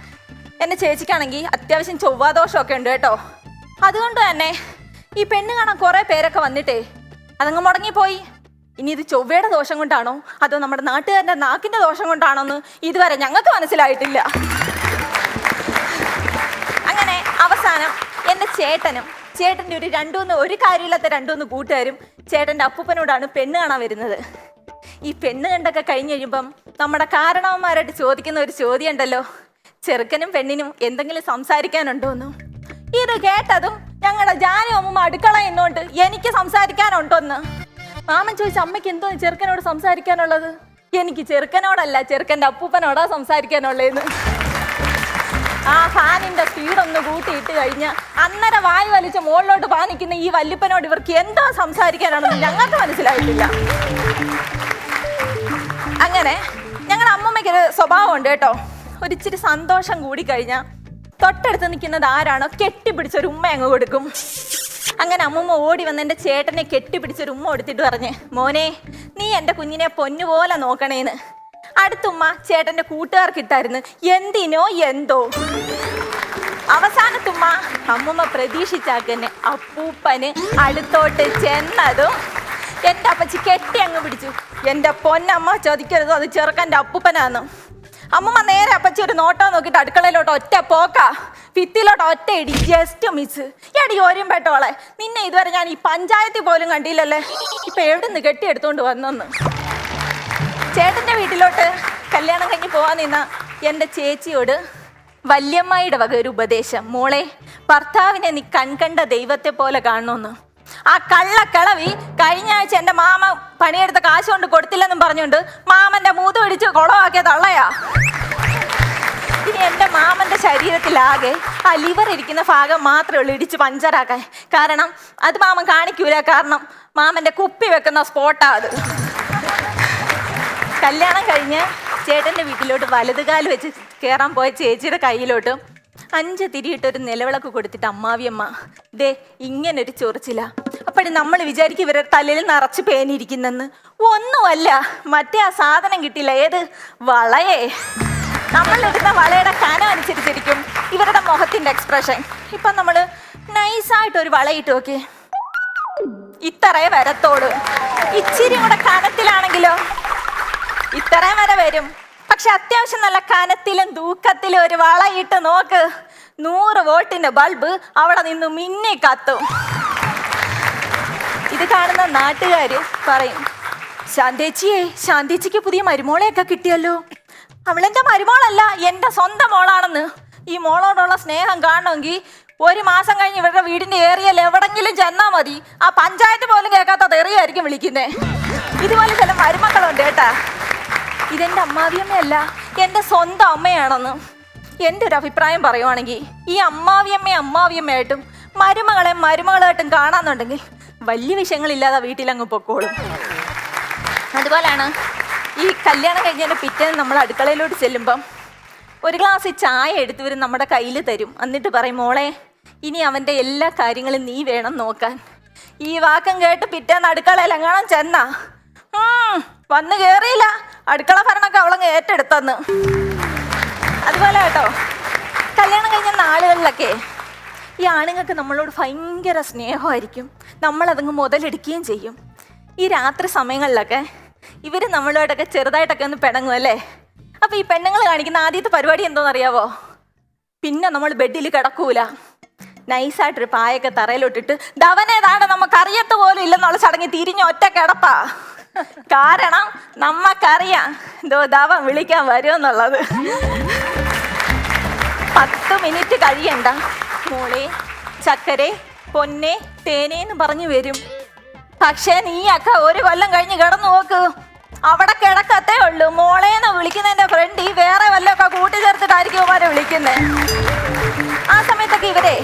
എൻ്റെ ചേച്ചിക്കാണെങ്കിൽ അത്യാവശ്യം ചൊവ്വാദോഷമൊക്കെ ഉണ്ട് കേട്ടോ. അതുകൊണ്ട് തന്നെ ഈ പെണ്ണ് കാണാൻ കുറേ പേരൊക്കെ വന്നിട്ടേ അതങ്ങ് മുടങ്ങിപ്പോയി. ഇനി ഇത് ചൊവ്വയുടെ ദോഷം കൊണ്ടാണോ അതോ നമ്മുടെ നാട്ടുകാരുടെ നാക്കിൻ്റെ ദോഷം കൊണ്ടാണോ എന്ന് ഇതുവരെ ഞങ്ങൾക്ക് മനസ്സിലായിട്ടില്ല. അങ്ങനെ അവസാനം എൻ്റെ ചേട്ടൻ്റെ ഒരു കാര്യമില്ലാത്ത 2-3 കൂട്ടുകാരും ചേട്ടൻ്റെ അപ്പൂപ്പനോടാണ് പെണ്ണ് കാണാൻ വരുന്നത്. ഈ പെണ്ണ് കണ്ടൊക്കെ കഴിഞ്ഞ് കഴിയുമ്പം നമ്മുടെ കാരണവന്മാരായിട്ട് ചോദിക്കുന്ന ഒരു ചോദ്യം ഉണ്ടല്ലോ, ചെറുക്കനും പെണ്ണിനും എന്തെങ്കിലും സംസാരിക്കാനുണ്ടോന്ന്. ഇത് കേട്ടതും ഞങ്ങളുടെ ജാനു അമ്മ അടുക്കള എന്നോണ്ട് എനിക്ക് സംസാരിക്കാനുണ്ടോന്ന്. മാമൻ ചോദിച്ച അമ്മയ്ക്ക് എന്തോ ചെറുക്കനോട് സംസാരിക്കാനുള്ളത്. എനിക്ക് ചെറുക്കനോടല്ല, ചെറുക്കൻ്റെ അപ്പൂപ്പനോടാ സംസാരിക്കാനുള്ളതെന്ന്. ആ ഫാനിന്റെ സ്പീഡൊന്ന് കൂട്ടിയിട്ട് കഴിഞ്ഞാൽ അന്നേരം വായു വലിച്ച് മുകളിലോട്ട് പാനിക്കുന്ന ഈ വല്യപ്പനോട് ഇവർക്ക് എന്താ സംസാരിക്കാനാണെന്ന് ഞങ്ങൾക്ക് മനസ്സിലായിട്ടില്ല. അങ്ങനെ ഞങ്ങളുടെ അമ്മമ്മയ്ക്കൊരു സ്വഭാവമുണ്ട് കേട്ടോ. ഒരിച്ചിരി സന്തോഷം കൂടി കഴിഞ്ഞാൽ തൊട്ടടുത്ത് നിൽക്കുന്നത് ആരാണോ കെട്ടിപ്പിടിച്ചൊരു ഉമ്മ അങ്ങ് കൊടുക്കും. അങ്ങനെ അമ്മൂമ്മ ഓടി വന്ന് എൻ്റെ ചേട്ടനെ കെട്ടിപ്പിടിച്ചൊരു ഉമ്മ കൊടുത്തിട്ട് പറഞ്ഞ്, മോനെ നീ എൻ്റെ കുഞ്ഞിനെ പൊന്നുപോലെ നോക്കണേന്ന്. അടുത്തുമ്മ ചേട്ടൻ്റെ കൂട്ടുകാർക്കിട്ടായിരുന്നു, എന്തിനോ എന്തോ. അവസാനത്തുമ്മ അമ്മൂമ്മ പ്രതീക്ഷിച്ചാക്കന്നെ അപ്പൂപ്പന് അടുത്തോട്ട് ചെന്നതും എൻ്റെ അപ്പച്ചി കെട്ടി അങ്ങ് പിടിച്ചു. എൻ്റെ പൊന്നമ്മ ചോദിക്കരുതോ അത് ചെറുക്കൻ്റെ അപ്പൂപ്പനാന്ന്. അമ്മമ്മ നേരെ അപ്പച്ചി ഒരു നോട്ടോ നോക്കിയിട്ട് അടുക്കളയിലോട്ട് ഒറ്റ പോക്കാ, ഭിത്തിയിലോട്ട് ഒറ്റ ഇടി, ജസ്റ്റ് മിസ്. എടി ഓരുമ്പേട്ടോളെ, നിന്നെ ഇതുവരെ ഞാൻ ഈ പഞ്ചായത്തിൽ പോലും കണ്ടില്ലല്ലേ, ഇപ്പൊ എവിടെ നിന്ന് കെട്ടിയെടുത്തോണ്ട് വന്നെന്ന്. ചേട്ടൻ്റെ വീട്ടിലോട്ട് കല്യാണം കഴിഞ്ഞ് പോകാൻ നിന്ന എൻ്റെ ചേച്ചിയോട് വല്യമ്മായിയുടെ വക ഒരു ഉപദേശം, മോളെ ഭർത്താവിനെ നീ കൺകണ്ട ദൈവത്തെ പോലെ കാണണമെന്ന്. ആ കള്ളക്കിളവി കഴിഞ്ഞ ആഴ്ച എൻ്റെ മാമ പണിയെടുത്ത കാശ് കൊണ്ട് കൊടുത്തില്ലെന്നും പറഞ്ഞുകൊണ്ട് മാമൻ്റെ മൂത്ത് പിടിച്ച് കുളമാക്കിയ തള്ളയാ. ഇനി എൻ്റെ മാമൻ്റെ ശരീരത്തിലാകെ ആ ലിവർ ഇരിക്കുന്ന ഭാഗം മാത്രമേ ഉള്ളൂ ഇടിച്ച് പഞ്ചറാക്കാൻ. കാരണം അത് മാമൻ കാണിക്കൂല, കാരണം മാമൻ്റെ കുപ്പി വെക്കുന്ന സ്പോട്ടാ അത്. കല്യാണം കഴിഞ്ഞ് ചേട്ടൻ്റെ വീട്ടിലോട്ട് വലതുകാല് വെച്ച് കയറാൻ പോയ ചേച്ചിയുടെ കയ്യിലോട്ട് 5 തിരിയിട്ടൊരു നിലവിളക്ക് കൊടുത്തിട്ട് അമ്മാവിയമ്മ ദേ ഇങ്ങനൊരു ചൊറിച്ചില്ല. അപ്പോഴും നമ്മൾ വിചാരിക്കും ഇവരുടെ തലയിൽ നിറച്ച് പേനിരിക്കുന്നെന്ന്. ഒന്നുമല്ല, മറ്റേ ആ സാധനം കിട്ടില്ല, ഏത് വളയേ. നമ്മളിടുന്ന വളയുടെ കനം അനുസരിച്ചിരിക്കും ഇവരുടെ മുഖത്തിൻ്റെ എക്സ്പ്രഷൻ. ഇപ്പം നമ്മൾ നൈസായിട്ടൊരു വളയിട്ട് നോക്കി, ഇത്രേ വരത്തോളൂ. ഇച്ചിരി കൂടെ കനത്തിലാണെങ്കിലോ ഇത്രയും വരെ വരും. പക്ഷെ അത്യാവശ്യം നല്ല കനത്തിലും തൂക്കത്തിലും ഒരു വളയിട്ട് നോക്ക്, 100 വോൾട്ടിന്റെ ബൾബ് അവിടെ നിന്ന് മിന്നി കത്തും. ഇത് കാണുന്ന നാട്ടുകാര് പറയും, ശാന്തേച്ചിക്ക് പുതിയ മരുമോളെയൊക്കെ കിട്ടിയല്ലോ. അവളെന്റെ മരുമോളല്ല, എൻ്റെ സ്വന്തം മോളാണെന്ന്. ഈ മോളോടുള്ള സ്നേഹം കാണണമെങ്കിൽ 1 മാസം കഴിഞ്ഞ് ഇവരുടെ വീടിന്റെ ഏരിയയിൽ എവിടെങ്കിലും ചെന്നാ മതി. ആ പഞ്ചായത്ത് പോലും കേൾക്കാത്ത തെറിയായിരിക്കും വിളിക്കുന്നേ. ഇതുപോലെ ചില മരുമക്കളുണ്ട് കേട്ടാ. ഇതെൻ്റെ അമ്മാവിയമ്മയല്ല, എൻ്റെ സ്വന്തം അമ്മയാണെന്ന്. എൻ്റെ ഒരു അഭിപ്രായം പറയുവാണെങ്കിൽ ഈ അമ്മാവിയമ്മയായിട്ടും മരുമകളായിട്ടും കാണാന്നുണ്ടെങ്കിൽ വലിയ വിഷയങ്ങളില്ലാതെ വീട്ടിലങ്ങ് പൊക്കോളും. അതുപോലെയാണ് ഈ കല്യാണം കഴിഞ്ഞതിൻ്റെ പിറ്റേന്ന് നമ്മൾ അടുക്കളയിലോട്ട് ചെല്ലുമ്പം ഒരു ഗ്ലാസ് ചായ എടുത്ത് വരും നമ്മുടെ കയ്യിൽ തരും. എന്നിട്ട് പറയും, മോളെ ഇനി അവൻ്റെ എല്ലാ കാര്യങ്ങളും നീ വേണം നോക്കാൻ. ഈ വാക്കം കേട്ട് പിറ്റേന്ന് അടുക്കളയിൽ എങ്ങാനും ചെന്നാ വന്ന് കയറിയില്ല, അടുക്കള ഭരണമൊക്കെ അവളങ്ങ് ഏറ്റെടുത്തെന്ന്. അതുപോലെ കേട്ടോ, കല്യാണം കഴിഞ്ഞ നാളുകളിലൊക്കെ ഈ ആണുങ്ങൾക്ക് നമ്മളോട് ഭയങ്കര സ്നേഹമായിരിക്കും, നമ്മളതങ്ങ് മുതലെടുക്കുകയും ചെയ്യും. ഈ രാത്രി സമയങ്ങളിലൊക്കെ ഇവർ നമ്മളോടൊക്കെ ചെറുതായിട്ടൊക്കെ ഒന്ന് പിണങ്ങും അല്ലേ. അപ്പോൾ ഈ പെണ്ണുങ്ങൾ കാണിക്കുന്ന ആദ്യത്തെ പരിപാടി എന്തോന്നറിയാവോ? പിന്നെ നമ്മൾ ബെഡിൽ കിടക്കൂല, നൈസായിട്ടൊരു പായൊക്കെ തറയിലോട്ടിട്ട് ധവനേതാണ്ട് നമുക്കറിയത്ത് പോലും ഇല്ലെന്നുള്ള ചടങ്ങി തിരിഞ്ഞ് ഒറ്റ കിടപ്പാ. കാരണം നമ്മക്കറിയാം എന്തോ ധവൻ വിളിക്കാൻ വരുമെന്നുള്ളത്. 10 മിനിറ്റ് കഴിയണ്ട, മോളെ ചക്കരെ പൊന്നെ തേനേന്ന് പറഞ്ഞു വരും. പക്ഷേ നീയൊക്കെ 1 കൊല്ലം കഴിഞ്ഞ് കിടന്നു നോക്ക്, അവിടെ കിടക്കത്തേ ഉള്ളൂ. മോളേന്ന് വിളിക്കുന്നതിന്റെ ഫ്രണ്ട് ഈ വേറെ വല്ലതൊക്കെ കൂട്ടിച്ചേർത്തിട്ടായിരിക്കും അവരെ വിളിക്കുന്നത്. ആ സമയത്തൊക്കെ ഇവരെ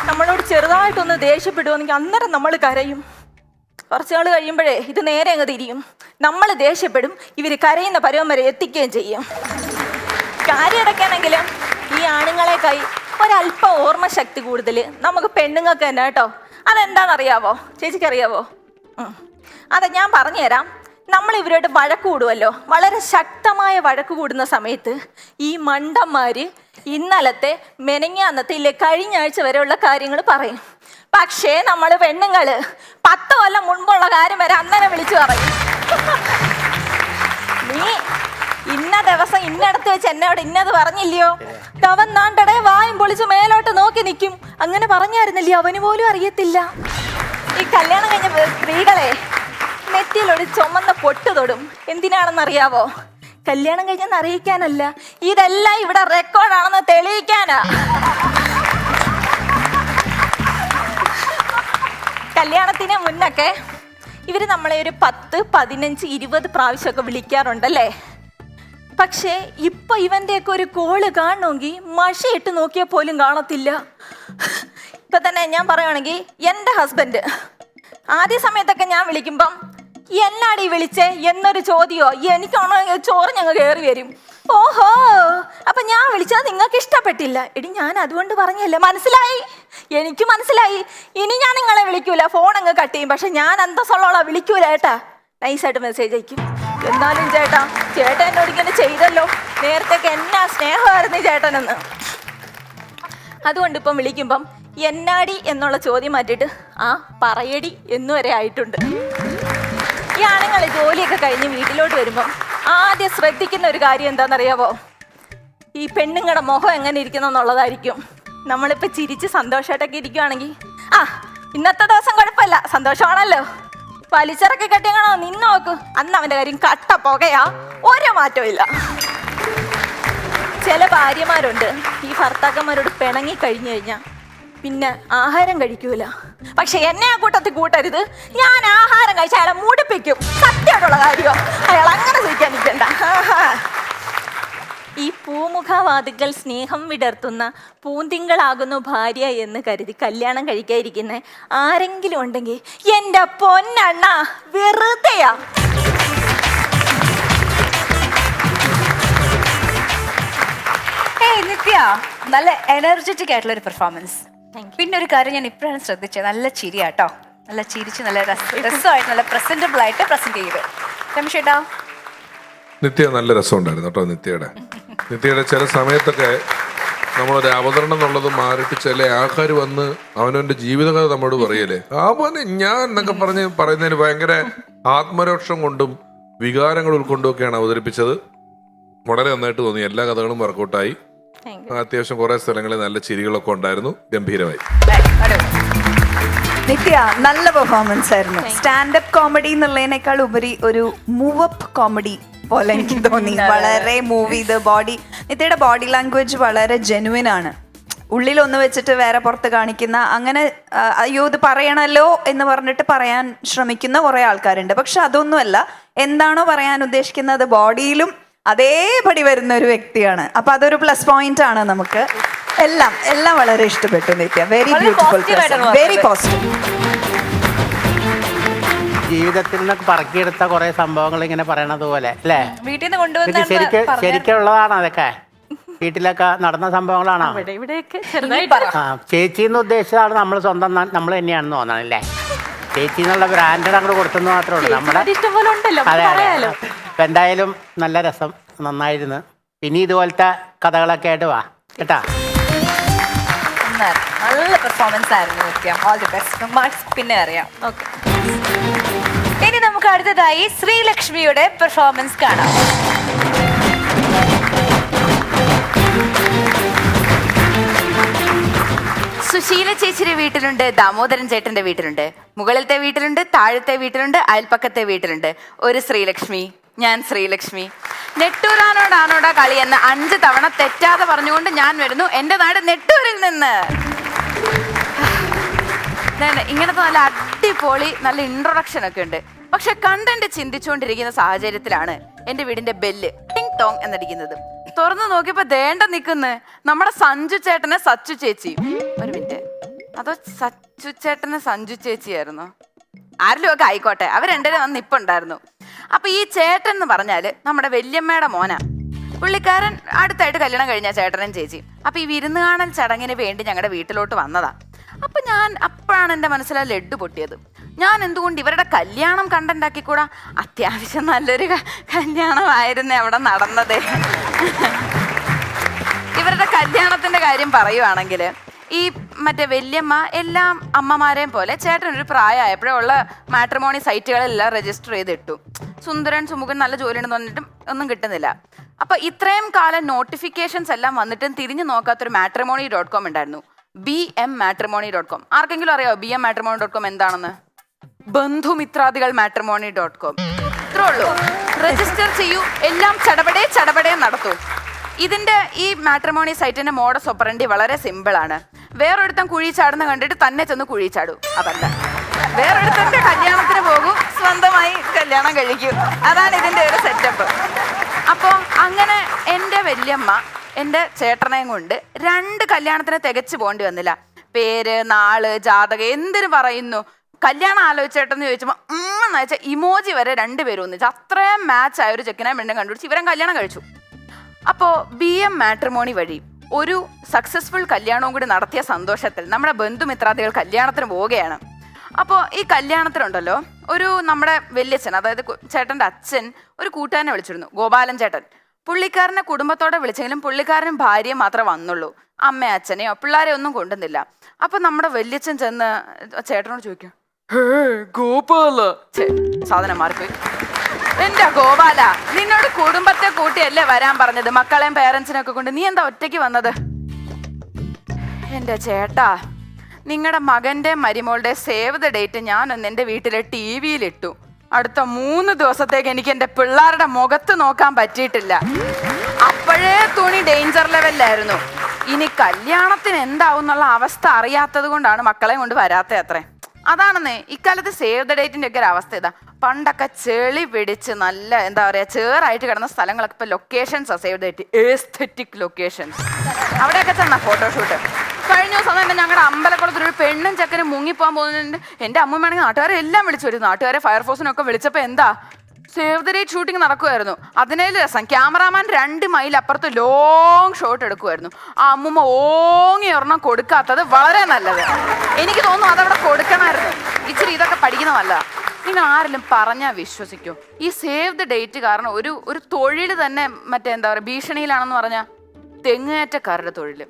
നമ്മളോട് ചെറുതായിട്ടൊന്ന് ദേഷ്യപ്പെടുവാണെങ്കിൽ അന്നേരം നമ്മൾ കരയും. കുറച്ച് നാൾ കഴിയുമ്പോഴേ ഇത് നേരെ അങ്ങ് തിരിയും, നമ്മൾ ദേഷ്യപ്പെടും, ഇവർ കരയുന്ന പരുവം വരെ എത്തിക്കുകയും ചെയ്യും. കാര്യമടക്കാണെങ്കിലും ഈ ആണുങ്ങളെക്കായി ഒരല്പം ഓർമ്മശക്തി കൂടുതൽ നമുക്ക് പെണ്ണുങ്ങൾക്ക് തന്നെ കേട്ടോ. അതെന്താണെന്നറിയാവോ? ചേച്ചിക്കറിയാവോ? അതെ, ഞാൻ പറഞ്ഞുതരാം. നമ്മൾ ഇവരോട് വഴക്ക് കൂടുമല്ലോ, വളരെ ശക്തമായ വഴക്ക് കൂടുന്ന സമയത്ത് ഈ മണ്ടന്മാർ ഇന്നലത്തെ മെനങ്ങാന്നത്തെ ഇല്ലേ കഴിഞ്ഞ ആഴ്ച വരെയുള്ള കാര്യങ്ങൾ പറയും. പക്ഷേ നമ്മൾ പെണ്ണുങ്ങള് 10 കൊല്ലം മുൻപുള്ള കാര്യം വരെ അന്നേരം വിളിച്ചു പറയും. നീ ഇന്ന ദിവസം ഇന്നടത്ത് വെച്ച് എന്നോട് ഇന്നത് പറഞ്ഞില്ലയോ, അവൻ നാണ്ടടെ വായും പൊളിച്ച് മേലോട്ട് നോക്കി നിൽക്കും, അങ്ങനെ പറഞ്ഞായിരുന്നില്ലയോ, അവന് പോലും അറിയത്തില്ല. ഈ കല്യാണം കഴിഞ്ഞ സ്ത്രീകളെ നെറ്റിയിലൊരു ചുമന്ന പൊട്ട് തൊടും. എന്തിനാണെന്നറിയാവോ? കല്യാണം കഴിഞ്ഞെന്ന് അറിയിക്കാനല്ല, ഇതെല്ലാം ഇവിടെ റെക്കോർഡാണെന്ന് തെളിയിക്കാനാ. കല്യാണത്തിന് മുന്നൊക്കെ ഇവര് നമ്മളെ ഒരു 10, 15, 20 പ്രാവശ്യമൊക്കെ വിളിക്കാറുണ്ടല്ലേ. പക്ഷേ ഇപ്പൊ ഇവന്റെയൊക്കെ ഒരു കോള് കാണണമെങ്കിൽ മഷിയിട്ട് നോക്കിയാൽ പോലും കാണത്തില്ല. ഇപ്പൊ തന്നെ ഞാൻ പറയുവാണെങ്കിൽ എൻ്റെ ഹസ്ബൻഡ് ആദ്യ സമയത്തൊക്കെ ഞാൻ വിളിക്കുമ്പം എന്നാടി വിളിച്ചേ എന്നൊരു ചോദ്യമോ എനിക്കാണോ ചോറ് ഞങ്ങൾ കയറി വരും. ഓഹോ, അപ്പൊ ഞാൻ വിളിച്ചത് നിങ്ങൾക്ക് ഇഷ്ടപ്പെട്ടില്ല. എടി ഞാൻ അതുകൊണ്ട് പറഞ്ഞല്ലേ, മനസ്സിലായി, എനിക്ക് മനസ്സിലായി. ഇനി ഞാൻ നിങ്ങളെ വിളിക്കൂല, ഫോൺ അങ്ങ് കട്ട് ചെയ്യും. പക്ഷെ ഞാൻ അന്തസ്സുള്ളോളാ, വിളിക്കൂല കേട്ടാ, നൈസായിട്ട് മെസ്സേജ് അയക്കും. എന്നാലും ചേട്ടാ എന്നോട് ഇങ്ങനെ ചെയ്തല്ലോ, നേരത്തേക്ക് എന്നാ സ്നേഹമായിരുന്നു ചേട്ടനെന്ന്. അതുകൊണ്ട് ഇപ്പം വിളിക്കുമ്പം എന്നാടി എന്നുള്ള ചോദ്യം മാറ്റിയിട്ട് ആ പറയടി എന്നുവരെ ആയിട്ടുണ്ട്. ഈ ആണുങ്ങൾ ജോലിയൊക്കെ കഴിഞ്ഞ് വീട്ടിലോട്ട് വരുമ്പം ആദ്യം ശ്രദ്ധിക്കുന്ന ഒരു കാര്യം എന്താണെന്നറിയാവോ? ഈ പെണ്ണുങ്ങളുടെ മുഖം എങ്ങനെ ഇരിക്കുന്നു എന്നുള്ളതായിരിക്കും. നമ്മളിപ്പോൾ ചിരിച്ച് സന്തോഷമായിട്ടൊക്കെ ഇരിക്കുവാണെങ്കിൽ ആ ഇന്നത്തെ ദിവസം കുഴപ്പമില്ല, സന്തോഷമാണല്ലോ, വലിച്ചിറക്കി കെട്ടിയാണോ നിന്ന് നോക്ക്, അന്ന് അവൻ്റെ കാര്യം കട്ട പുകയാ, ഒരു മാറ്റവും ഇല്ല. ചില ഭാര്യമാരുണ്ട് ഈ ഭർത്താക്കന്മാരോട് പിണങ്ങി കഴിഞ്ഞു കഴിഞ്ഞാൽ പിന്നെ ആഹാരം കഴിക്കൂല. പക്ഷെ എന്നെ ആ കൂട്ടത്തിൽ കൂട്ടരുത്, ഞാൻ ആഹാരം കഴിച്ച അയാളെ മുടിപ്പിക്കും. സത്യമായിട്ടുള്ള കാര്യമോ, അയാൾ അങ്ങനെ ചോദിക്കാൻ നിൽക്കണ്ട. ഈ പൂമുഖവാദികൾ സ്നേഹം വിടർത്തുന്ന പൂന്തിങ്കളാകുന്നു ഭാര്യ എന്ന് കരുതി കല്യാണം കഴിക്കാതിരിക്കുന്ന ആരെങ്കിലും ഉണ്ടെങ്കിൽ എൻ്റെ പൊന്നണ്ണ വെറുതെയാ. നിത്യ, നല്ല എനർജറ്റിക് ആയിട്ടുള്ള ഒരു പെർഫോമൻസ്. പിന്നെ ഒരു കാര്യം ഞാൻ ഇപ്പോഴാണ് ശ്രദ്ധിച്ചത്, നല്ല ചിരിയാട്ടോ, നല്ല ചിരിച്ച് നല്ല രസമായിട്ട് നല്ല പ്രസന്റബിൾ ആയിട്ട് പ്രസന്റ് ചെയ്ത്. രമേശേട്ടാ, നിത്യ നല്ല രസമുണ്ടായിരുന്നു കേട്ടോ. നിത്യയുടെ ചില സമയത്തൊക്കെ നമ്മളൊരു അവതരണം എന്നുള്ളത് മാറിയിട്ട് ചില ആൾക്കാർ വന്ന് അവനവന്റെ ജീവിതകഥ നമ്മോട് പറയല്ലേ, അവന് ഞാൻ എന്നൊക്കെ പറയുന്നതിന് ഭയങ്കര ആത്മരോക്ഷം കൊണ്ടും വികാരങ്ങൾ ഉൾക്കൊണ്ടും ഒക്കെയാണ് അവതരിപ്പിച്ചത്. വളരെ നന്നായിട്ട് തോന്നി. എല്ലാ കഥകളും വർക്കൗട്ടായി. അത്യാവശ്യം കുറെ സ്ഥലങ്ങളിൽ നല്ല ചിരികളൊക്കെ ഉണ്ടായിരുന്നു. ഗംഭീരമായി. നിത്യ നല്ല പെർഫോമൻസ് ആയിരുന്നു. സ്റ്റാൻഡപ്പ് കോമഡി എന്നുള്ളതിനേക്കാൾ ഉപരി ഒരു മൂവ് അപ്പ് കോമഡി പോലെ എനിക്ക് തോന്നി. വളരെ മൂവ് ചെയ്ത് നിത്യയുടെ ബോഡി ലാംഗ്വേജ് വളരെ ജെനുവിൻ ആണ്. ഉള്ളിലൊന്ന് വെച്ചിട്ട് വേറെ പുറത്ത് കാണിക്കുന്ന, അങ്ങനെ അയ്യോ ഇത് പറയണല്ലോ എന്ന് പറഞ്ഞിട്ട് പറയാൻ ശ്രമിക്കുന്ന കുറെ ആൾക്കാരുണ്ട്. പക്ഷെ അതൊന്നുമല്ല, എന്താണോ പറയാൻ ഉദ്ദേശിക്കുന്നത് ബോഡിയിലും അതേപടി വരുന്ന ഒരു വ്യക്തിയാണ്. അപ്പൊ അതൊരു പ്ലസ് പോയിന്റ് ആണ് നമുക്ക്. എല്ലാം വളരെ ഇഷ്ടപ്പെട്ടു Nithya. Very beautiful, very positive. ജീവിതത്തിൽ നിന്നൊക്കെ പറക്കിയെടുത്ത കുറെ സംഭവങ്ങൾ ഇങ്ങനെ പറയണത് പോലെ അല്ലേ? വീട്ടിൽ നിന്ന് കൊണ്ടുവന്ന ശരിക്കുള്ളതാണ് അതൊക്കെ. വീട്ടിലൊക്കെ നടന്ന സംഭവങ്ങളാണോ? ചേച്ചി എന്ന് ഉദ്ദേശിച്ചതാണ് നമ്മൾ സ്വന്തം നമ്മൾ തന്നെയാണെന്ന് തോന്നണല്ലേ? ചേച്ചി എന്നുള്ള ബ്രാൻഡ് അങ്ങോട്ട് കൊടുത്തെന്ന് മാത്രമേ ഉള്ളൂ. നമ്മുടെ അതെ അതെ. ഇപ്പൊ എന്തായാലും നല്ല രസം, നന്നായിരുന്നു. ഇനി ഇതുപോലത്തെ കഥകളൊക്കെ ആയിട്ട് വാ കേട്ടാ. നല്ല പെർഫോമൻസ് ആയിരുന്നു നിത്യ. All the best. പിന്നെ അറിയാം. ഓക്കെ, ഇനി നമുക്ക് അടുത്തതായി ശ്രീലക്ഷ്മിയുടെ പെർഫോമൻസ് കാണാം. സുശീല ചേച്ചിയുടെ വീട്ടിലുണ്ട്, ദാമോദരൻ ചേട്ടന്റെ വീട്ടിലുണ്ട്, മുകളിലത്തെ വീട്ടിലുണ്ട്, താഴത്തെ വീട്ടിലുണ്ട്, അയൽപ്പക്കത്തെ വീട്ടിലുണ്ട്. ഒരു ശ്രീലക്ഷ്മി, ഞാൻ ശ്രീലക്ഷ്മി. നെട്ടൂരാനോടാണോടാ കളി എന്ന് 5 തവണ തെറ്റാതെ പറഞ്ഞുകൊണ്ട് ഞാൻ വരുന്നു എൻ്റെ നാട് നെട്ടൂരിൽ നിന്ന്. ഇങ്ങനത്തെ നല്ല അടിപൊളി നല്ല ഇൻട്രൊഡക്ഷൻ ഒക്കെ ഉണ്ട്. പക്ഷെ കണ്ടന്റ് ചിന്തിച്ചുകൊണ്ടിരിക്കുന്ന സാഹചര്യത്തിലാണ് എൻ്റെ വീടിന്റെ ബെല്ല് ടിങ് ടോങ് എന്നടിക്കുന്നത്. തുറന്നു നോക്കിയപ്പോ ദേണ്ട നിൽക്കുന്നു നമ്മുടെ സഞ്ജു ചേട്ടനെ സച്ചു ചേച്ചി. ഒരു മിനിറ്റ്, അതോ സച്ചു ചേട്ടനെ സഞ്ജു ചേച്ചിയായിരുന്നു? ആരിലും ഒക്കെ ആയിക്കോട്ടെ, അവർ രണ്ടുപേരും വന്ന് നിപ്പുണ്ടായിരുന്നു. അപ്പൊ ഈ ചേട്ടൻ എന്ന് പറഞ്ഞാല് നമ്മുടെ വല്യമ്മയുടെ മോനാ. പുള്ളിക്കാരൻ അടുത്തായിട്ട് കല്യാണം കഴിഞ്ഞ ചേട്ടനും ചേച്ചി. അപ്പൊ ഈ വിരുന്ന് കാണൽ ചടങ്ങിന് വേണ്ടി ഞങ്ങളുടെ വീട്ടിലോട്ട് വന്നതാ. അപ്പൊ അപ്പോഴാണ് എൻ്റെ മനസ്സിൽ ആ ലഡ്ഡു പൊട്ടിയത്. ഞാൻ എന്തുകൊണ്ട് ഇവരുടെ കല്യാണം കണ്ടന്റാക്കിക്കൂടാ? അത്യാവശ്യം നല്ലൊരു കല്യാണമായിരുന്നു അവിടെ നടന്നത്. ഇവരുടെ കല്യാണത്തിന്റെ കാര്യം പറയുവാണെങ്കിൽ ഈ മറ്റേ വല്യമ്മ എല്ലാം അമ്മമാരെയും പോലെ ചേട്ടനൊരു പ്രായമായപ്പോഴേ ഉള്ള മാട്രിമോണി സൈറ്റുകളെല്ലാം രജിസ്റ്റർ ചെയ്തിട്ടു. സുന്ദരൻ സുമുഖൻ നല്ല ജോലിയുണ്ടെന്ന് പറഞ്ഞിട്ടും ഒന്നും കിട്ടുന്നില്ല. അപ്പൊ ഇത്രയും കാലം നോട്ടിഫിക്കേഷൻസ് എല്ലാം വന്നിട്ടും തിരിഞ്ഞു നോക്കാത്തൊരു matrimony.com ഉണ്ടായിരുന്നു, BM matrimony.com. ആർക്കെങ്കിലും അറിയാമോ BM matrimony.com എന്താണെന്ന്? ബന്ധുമിത്രാദികൾ matrimony.com. ഇത്രേ ഉള്ളൂ. രജിസ്റ്റർ ചെയ്യൂ, എല്ലാം ചടപടേ നടത്തൂ. ഇതിന്റെ ഈ മാട്രിമോണി സൈറ്റിന്റെ മോഡസ് ഓപ്പറൻഡി വളരെ സിമ്പിൾ ആണ്. വേറൊരുത്തൻ കുഴി ചാടുന്ന കണ്ടിട്ട് തന്നെ ചെന്ന് കുഴി ചാടൂ, അതല്ല. വേറൊരുത്തന്റെ കല്യാണത്തിന് പോകും, സ്വന്തമായി കല്യാണം കഴിക്കൂ. അതാണ് ഇതിന്റെ ഒരു സെറ്റപ്പ്. അപ്പോൾ അങ്ങനെ എൻ്റെ വല്യമ്മ എൻ്റെ ചേട്ടനെയും കൊണ്ട് 2 കല്യാണത്തിന് തികച്ചു പോകേണ്ടി വന്നില്ല. പേര്, നാള്, ജാതകം എന്തിനു പറയുന്നു, കല്യാണം ആലോചിച്ചേട്ടെന്ന് ചോദിച്ചപ്പോൾ എന്ന് വെച്ചാൽ ഇമോജി വരെ 2 പേരും ഒന്നിച്ച് അത്രയും മാച്ച് ആയ ഒരു ചെക്കനെ പെണ്ണെ കണ്ടുപിടിച്ച് ഇവരും കല്യാണം കഴിച്ചു. അപ്പോൾ BM മാട്രിമോണി വഴി ഒരു സക്സസ്ഫുൾ കല്യാണവും കൂടി നടത്തിയ സന്തോഷത്തിൽ നമ്മുടെ ബന്ധുമിത്രാദികൾ കല്യാണത്തിന് പോവുകയാണ്. അപ്പോൾ ഈ കല്യാണത്തിനുണ്ടല്ലോ ഒരു നമ്മുടെ വല്യച്ഛൻ, അതായത് ചേട്ടൻ്റെ അച്ഛൻ ഒരു കൂട്ടുകാരനെ വിളിച്ചിരുന്നു, ഗോപാലൻ ചേട്ടൻ. പുള്ളിക്കാരനെ കുടുംബത്തോടെ വിളിച്ചെങ്കിലും പുള്ളിക്കാരനും ഭാര്യയും മാത്രമേ വന്നുള്ളൂ, അമ്മ അച്ഛനെയോ പിള്ളേരെയോ ഒന്നും കൊണ്ടുവന്നില്ല. അപ്പം നമ്മുടെ വല്യച്ഛൻ ചെന്ന് ചേട്ടനോട് ചോദിക്കും, ഗോപാല, സാധനം മാറിപ്പോയി, എന്റെ ഗോപാല, നിന്നോട് കുടുംബത്തെ കൂട്ടിയല്ലേ വരാൻ പറഞ്ഞത്, മക്കളെയും പേരൻസിനൊക്കെ കൊണ്ട്, നീ എന്താ ഒറ്റയ്ക്ക് വന്നത്? എന്റെ ചേട്ടാ, നിങ്ങളുടെ മകന്റെ മരുമോളുടെ സേവ് ദ ഡേറ്റ് ഞാനൊന്ന് എൻ്റെ വീട്ടിലെ TV-യിലിട്ടു. അടുത്ത 3 ദിവസത്തേക്ക് എനിക്ക് എൻ്റെ പിള്ളേരുടെ മുഖത്ത് നോക്കാൻ പറ്റിയിട്ടില്ല. അപ്പോഴേ തുണി ഡേഞ്ചർ ലെവലിലായിരുന്നു. ഇനി കല്യാണത്തിന് എന്താവും എന്നുള്ള അവസ്ഥ അറിയാത്തത് കൊണ്ടാണ് മക്കളെ കൊണ്ട് വരാത്ത അത്രേ. അതാണെന്നേ ഇക്കാലത്ത് സേവ് ദ ഡേറ്റിന്റെ ഒക്കെ ഒരു അവസ്ഥ ഇതാ. പണ്ടൊക്കെ ചെളി പിടിച്ച് നല്ല എന്താ പറയാ ചേറായിട്ട് കിടന്ന സ്ഥലങ്ങളൊക്കെ ഇപ്പൊ ലൊക്കേഷൻസാ save the date, aesthetic locations. അവിടെയൊക്കെ ചെന്നാ ഫോട്ടോഷൂട്ട്. കഴിഞ്ഞ ദിവസം തന്നെ ഞങ്ങളുടെ അമ്പലക്കുളത്തിൽ ഒരു പെണ്ണും ചെക്കനും മുങ്ങിപ്പോകാൻ പോകുന്നുണ്ട്. എൻ്റെ അമ്മൂമ്മയാണെങ്കിൽ നാട്ടുകാരെ എല്ലാം വിളിച്ചു വരും. നാട്ടുകാരെ ഫയർഫോഴ്സിനൊക്കെ വിളിച്ചപ്പോൾ എന്താ സേവ് ദ ഡേറ്റ് ഷൂട്ടിംഗ് നടക്കുമായിരുന്നു. അതിനേലും രസം ക്യാമറാമാൻ 2 മൈൽ അപ്പുറത്ത് ലോങ് ഷോട്ട് എടുക്കുമായിരുന്നു. ആ അമ്മൂമ്മ ഓങ്ങി ഒരെണ്ണം കൊടുക്കാത്തത് വളരെ നല്ലത്. എനിക്ക് തോന്നുന്നു അതവിടെ കൊടുക്കണമായിരുന്നു. ഇച്ചിരി ഇതൊക്കെ പഠിക്കുന്നതല്ല. നിങ്ങൾ ആരെങ്കിലും പറഞ്ഞാൽ വിശ്വസിക്കും? ഈ സേവ് ദ ഡേറ്റ് കാരണം ഒരു തൊഴിൽ തന്നെ മറ്റേ എന്താ പറയുക ഭീഷണിയിലാണെന്ന് പറഞ്ഞാൽ തെങ്ങേറ്റക്കാരുടെ തൊഴിൽ.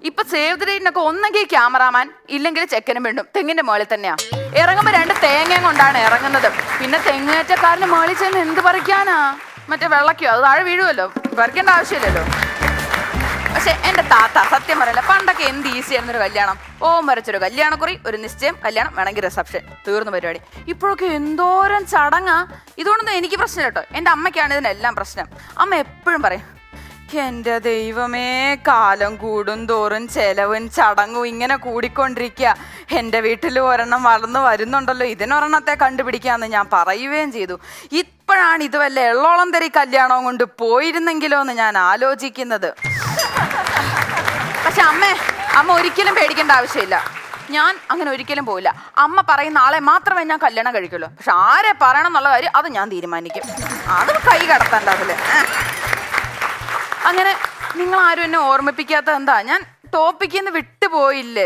ഇപ്പൊ സേവ് ദ ഡേറ്റിനൊക്കെ ഒന്നെങ്കിൽ ക്യാമറാമാൻ ഇല്ലെങ്കിൽ ചെക്കനും പെണ്ണും തെങ്ങിന്റെ മുകളിൽ തന്നെയാ. ഇറങ്ങുമ്പോൾ 2 തേങ്ങയും കൊണ്ടാണ് ഇറങ്ങുന്നത്. പിന്നെ തെങ്ങേറ്റക്കാരന് മുകളിൽ ചെന്ന് എന്ത് പറിക്കാനാ? മറ്റേ വെള്ളക്കോ, അത് താഴെ വീഴുമല്ലോ, പറിക്കേണ്ട ആവശ്യമില്ലല്ലോ. പക്ഷെ എൻ്റെ താത്ത സത്യം പറയല്ല, പണ്ടൊക്കെ എന്ത് ഈസി ആയിരുന്നൊരു കല്യാണം. വരച്ചൊരു കല്യാണക്കുറി, ഒരു നിശ്ചയം, കല്യാണം, വേണമെങ്കിൽ റിസപ്ഷൻ, തീർന്ന പരിപാടി. ഇപ്പോഴൊക്കെ എന്തോരം ചടങ്ങാ. ഇതുകൊണ്ടൊന്നും എനിക്ക് പ്രശ്നമില്ല കേട്ടോ, എൻ്റെ അമ്മയ്ക്കാണ് ഇതിനെല്ലാം പ്രശ്നം. അമ്മ എപ്പോഴും പറയും, എൻ്റെ ദൈവമേ, കാലം കൂടും തോറും ചെലവും ചടങ്ങും ഇങ്ങനെ കൂടിക്കൊണ്ടിരിക്കുക. എൻ്റെ വീട്ടിൽ ഒരെണ്ണം വളർന്നു വരുന്നുണ്ടല്ലോ, ഇതിനൊരെണ്ണത്തെ കണ്ടുപിടിക്കാമെന്ന് ഞാൻ പറയുകയും ചെയ്തു. ഇപ്പോഴാണ് ഇത് വല്ല എള്ളോളം തരി കല്യാണവും കൊണ്ട് പോയിരുന്നെങ്കിലോ എന്ന് ഞാൻ ആലോചിക്കുന്നത്. പക്ഷെ അമ്മ ഒരിക്കലും പേടിക്കേണ്ട ആവശ്യമില്ല. ഞാൻ അങ്ങനെ ഒരിക്കലും പോയില്ല. അമ്മ പറയുന്ന ആളെ മാത്രമേ ഞാൻ കല്യാണം കഴിക്കുള്ളൂ. പക്ഷെ ആരെ പറയണം എന്നുള്ള കാര്യം അത് ഞാൻ തീരുമാനിക്കും. അത് കൈ കടത്തണ്ട അതില്. അങ്ങനെ നിങ്ങൾ ആരും എന്നെ ഓർമ്മിപ്പിക്കാത്ത എന്താ? ഞാൻ ടോപ്പിക്കിൽ നിന്ന് വിട്ടുപോയില്ലേ.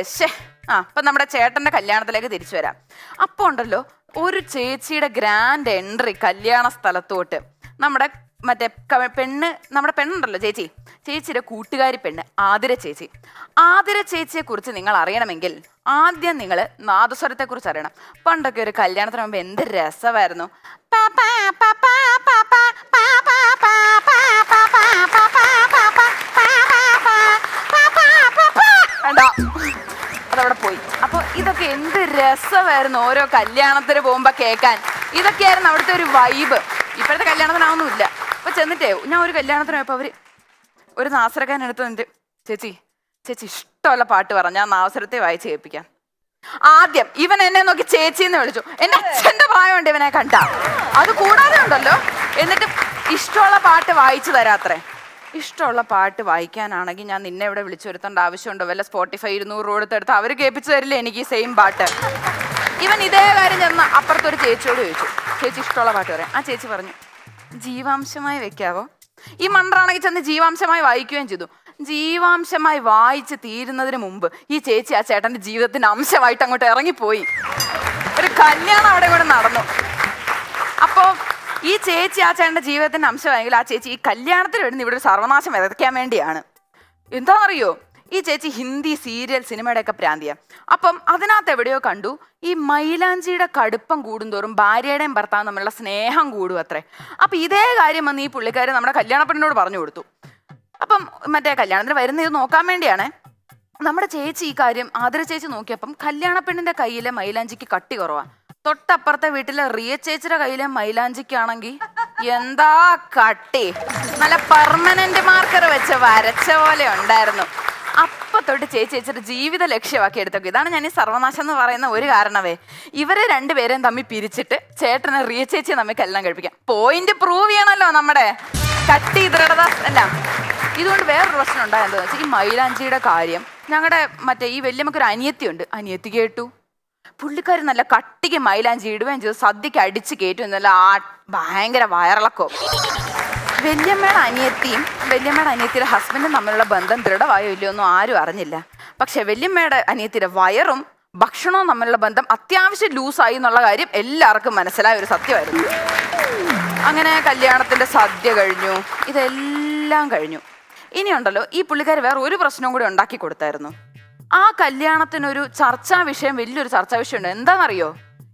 അപ്പൊ നമ്മുടെ ചേട്ടന്റെ കല്യാണത്തിലേക്ക് തിരിച്ചു വരാം. അപ്പൊ ഉണ്ടല്ലോ ഒരു ചേച്ചിയുടെ ഗ്രാൻഡ് എൻട്രി കല്യാണ സ്ഥലത്തോട്ട്. നമ്മുടെ മറ്റേ നമ്മുടെ പെണ്ണുണ്ടല്ലോ ചേച്ചിയുടെ കൂട്ടുകാരി പെണ്ണ് ആതിര ചേച്ചിയെ കുറിച്ച് നിങ്ങൾ അറിയണമെങ്കിൽ ആദ്യം നിങ്ങൾ നാദസ്വരത്തെ കുറിച്ച് അറിയണം. പണ്ടൊക്കെ ഒരു കല്യാണത്തിന് മുമ്പ് എന്ത് രസമായിരുന്നു. അതവിടെ പോയി. അപ്പൊ ഇതൊക്കെ എന്ത് രസമായിരുന്നു ഓരോ കല്യാണത്തിന് പോകുമ്പോ കേൾക്കാൻ. ഇതൊക്കെയായിരുന്നു അവിടുത്തെ ഒരു വൈബ്. ഇപ്പോഴത്തെ കല്യാണത്തിനാവുന്നില്ല. അപ്പൊ ചെന്നിട്ടേ ഞാൻ ഒരു കല്യാണത്തിന് പോയപ്പോ അവര് ഒരു നാസരക്കാരൻ എടുത്തു വന്നിട്ട്, ചേച്ചി ഇഷ്ടമുള്ള പാട്ട് പറഞ്ഞ ഞാൻ നാസരത്തെ വായിച്ച് കേൾപ്പിക്കാം. ആദ്യം ഇവൻ എന്നെ നോക്കി ചേച്ചിന്ന് വിളിച്ചു. എന്റെ അച്ഛന്റെ പ്രായമുണ്ട് ഇവനെ കണ്ട. അത് കൂടാതെ ഉണ്ടല്ലോ എന്നിട്ട് ഇഷ്ടമുള്ള പാട്ട് വായിച്ചു തരാത്രേ. ഇഷ്ടമുള്ള പാട്ട് വായിക്കാനാണെങ്കിൽ ഞാൻ നിന്നെ ഇവിടെ വിളിച്ചു വരുത്തേണ്ട ആവശ്യമുണ്ടോ? വല്ല സ്പോട്ടിഫൈ 200 കൊടുത്തെടുത്ത് അവർ കേൾപ്പിച്ചു തരില്ലേ എനിക്ക് സെയിം പാട്ട്? ഇവൻ ഇതേ കാര്യം ചെന്ന് അപ്പുറത്തൊരു ചേച്ചിയോട് ചോദിച്ചു, ചേച്ചി ഇഷ്ടമുള്ള പാട്ട് പറയാം. ആ ചേച്ചി പറഞ്ഞു, ജീവാംശമായി വെക്കാവോ? ഈ മണ്ടറാണെങ്കിൽ ചെന്ന് ജീവാംശമായി വായിക്കുകയും ചെയ്തു. ജീവാംശമായി വായിച്ച് തീരുന്നതിന് മുമ്പ് ഈ ചേച്ചി ആ ചേട്ടൻ്റെ ജീവിതത്തിന്റെ അംശമായിട്ട് അങ്ങോട്ട് ഇറങ്ങിപ്പോയി. ഒരു കല്യാണം അവിടെ കൂടെ നടന്നു. അപ്പോൾ ഈ ചേച്ചി ആ ചേട്ടൻ്റെ ജീവിതത്തിന്റെ അംശമായെങ്കിൽ ആ ചേച്ചി ഈ കല്യാണത്തിന് വരുന്ന ഇവിടെ ഒരു സർവനാശം വിതയ്ക്കാൻ വേണ്ടിയാണ്. എന്താണെന്നറിയോ, ഈ ചേച്ചി ഹിന്ദി സീരിയൽ സിനിമയുടെ ഒക്കെ പ്രാന്തിയ. അപ്പം അതിനകത്ത് എവിടെയോ കണ്ടു ഈ മൈലാഞ്ചിയുടെ കടുപ്പം കൂടുന്തോറും ഭാര്യയുടെയും ഭർത്താവും തമ്മിലുള്ള സ്നേഹം കൂടും അത്രേ. അപ്പൊ ഇതേ കാര്യം വന്ന് ഈ പുള്ളിക്കാരി നമ്മുടെ കല്യാണപ്പെണ്ണിനോട് പറഞ്ഞു കൊടുത്തു. അപ്പം മറ്റേ കല്യാണത്തിന് വരുന്ന ഇത് നോക്കാൻ വേണ്ടിയാണ് നമ്മുടെ ചേച്ചി ഈ കാര്യം ആതിര ചേച്ചി നോക്കിയപ്പം കല്യാണപ്പെണ്ണിന്റെ കയ്യിലെ മൈലാഞ്ചിക്ക് കട്ടി കുറവാ. തൊട്ടപ്പുറത്തെ വീട്ടിലെ റിയ ചേച്ചിയുടെ കയ്യിലെ മൈലാഞ്ചിക്കാണെങ്കിൽ എന്താ കട്ടി, നല്ല പെർമനന്റ് മാർക്കർ വെച്ച് വരച്ച പോലെ ഉണ്ടായിരുന്നു. അപ്പൊ തൊട്ട് ചേച്ചി ചേച്ചിയുടെ ജീവിത ലക്ഷ്യമാക്കി എടുത്തൊക്കെ. ഇതാണ് ഞാൻ ഈ സർവനാശം എന്ന് പറയുന്ന ഒരു കാരണമേ. ഇവരെ രണ്ടുപേരെയും തമ്മിൽ പിരിച്ചിട്ട് ചേട്ടനെ റിയ ചേച്ചിയെ തമ്മിൽ കല്യാണം കഴിപ്പിക്കാം. പോയിന്റ് പ്രൂവ് ചെയ്യണമല്ലോ നമ്മുടെ കട്ടി ദൃഢത എല്ലാം. ഇതുകൊണ്ട് വേറൊരു പ്രശ്നം ഉണ്ടായെന്താ വെച്ചാൽ ഈ മൈലാഞ്ചിയുടെ കാര്യം ഞങ്ങളുടെ മറ്റേ ഈ വല്യമ്മക്കൊരു അനിയത്തിയുണ്ട്. അനിയത്തി കേട്ടു പുള്ളിക്കാരി നല്ല കട്ടിക്ക് മൈലാഞ്ചി ഇടുകയും ചെയ്തു, സദ്യക്ക് അടിച്ച് കയറ്റും, നല്ല ഭയങ്കര വയറിളക്കോ. വല്യമ്മയുടെ അനിയത്തിയുടെ ഹസ്ബൻഡും തമ്മിലുള്ള ബന്ധം ദൃഢമായോ ഇല്ലയോ ഒന്നും ആരും അറിഞ്ഞില്ല. പക്ഷെ വല്യമ്മയുടെ അനിയത്തിയുടെ വയറും ഭക്ഷണവും തമ്മിലുള്ള ബന്ധം അത്യാവശ്യം ലൂസായി എന്നുള്ള കാര്യം എല്ലാവർക്കും മനസ്സിലായ ഒരു സത്യമായിരുന്നു. അങ്ങനെ കല്യാണത്തിന്റെ സദ്യ കഴിഞ്ഞു, ഇതെല്ലാം കഴിഞ്ഞു. ഇനിയുണ്ടല്ലോ ഈ പുള്ളിക്കാരി വേറെ ഒരു പ്രശ്നവും കൂടി ഉണ്ടാക്കി കൊടുത്തായിരുന്നു. ആ കല്യാണത്തിനൊരു ചർച്ചാ വിഷയം, വലിയൊരു ചർച്ചാ വിഷയം ഉണ്ട്. എന്താണെന്നറിയോ,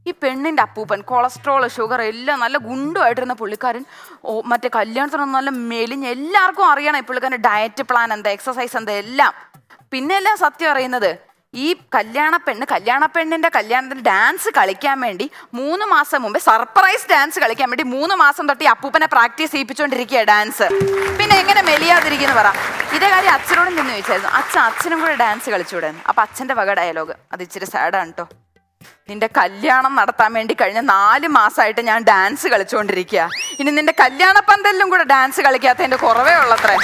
ഈ പെണ്ണിന്റെ അപ്പൂപ്പൻ കൊളസ്ട്രോൾ ഷുഗർ എല്ലാം നല്ല ഗുണ്ടുമായിട്ടിരുന്ന പുള്ളിക്കാരൻ മറ്റേ കല്യാണത്തിനൊന്നും നല്ല മെലിഞ്ഞ്, എല്ലാവർക്കും അറിയണം ഈ പുള്ളിക്കാരൻ്റെ ഡയറ്റ് പ്ലാൻ എന്താ, എക്സസൈസ് എന്താ എല്ലാം. പിന്നെ എല്ലാം സത്യം അറിയുന്നത് ഈ കല്യാണപ്പെണ്ണിന്റെ കല്യാണത്തിന് ഡാൻസ് കളിക്കാൻ വേണ്ടി 3 മാസം മുമ്പേ സർപ്രൈസ് ഡാൻസ് കളിക്കാൻ വേണ്ടി 3 മാസം തൊട്ട് ഈ അപ്പൂപ്പനെ പ്രാക്ടീസ് ചെയ്യിപ്പിച്ചുകൊണ്ടിരിക്കുക ഡാൻസ്. പിന്നെ എങ്ങനെ മെലിയാതിരിക്കുന്നു പറ. ഇതേ കാര്യം അച്ഛനോടും ചെന്ന് ചോദിച്ചായിരുന്നു. അച്ഛനും കൂടെ ഡാൻസ് കളിച്ചുകൂടെ? അപ്പൊ അച്ഛന്റെ വക ഡയലോഗ് അത് ഇച്ചിരി സാഡാണ് കേട്ടോ. നിന്റെ കല്യാണം നടത്താൻ വേണ്ടി കഴിഞ്ഞ 4 മാസമായിട്ട് ഞാൻ ഡാൻസ് കളിച്ചുകൊണ്ടിരിക്കുക. ഇനി നിന്റെ കല്യാണ പന്തലിലും കൂടെ ഡാൻസ് കളിക്കാത്തതിന്റെ കുറവേ ഉള്ളത്രേ.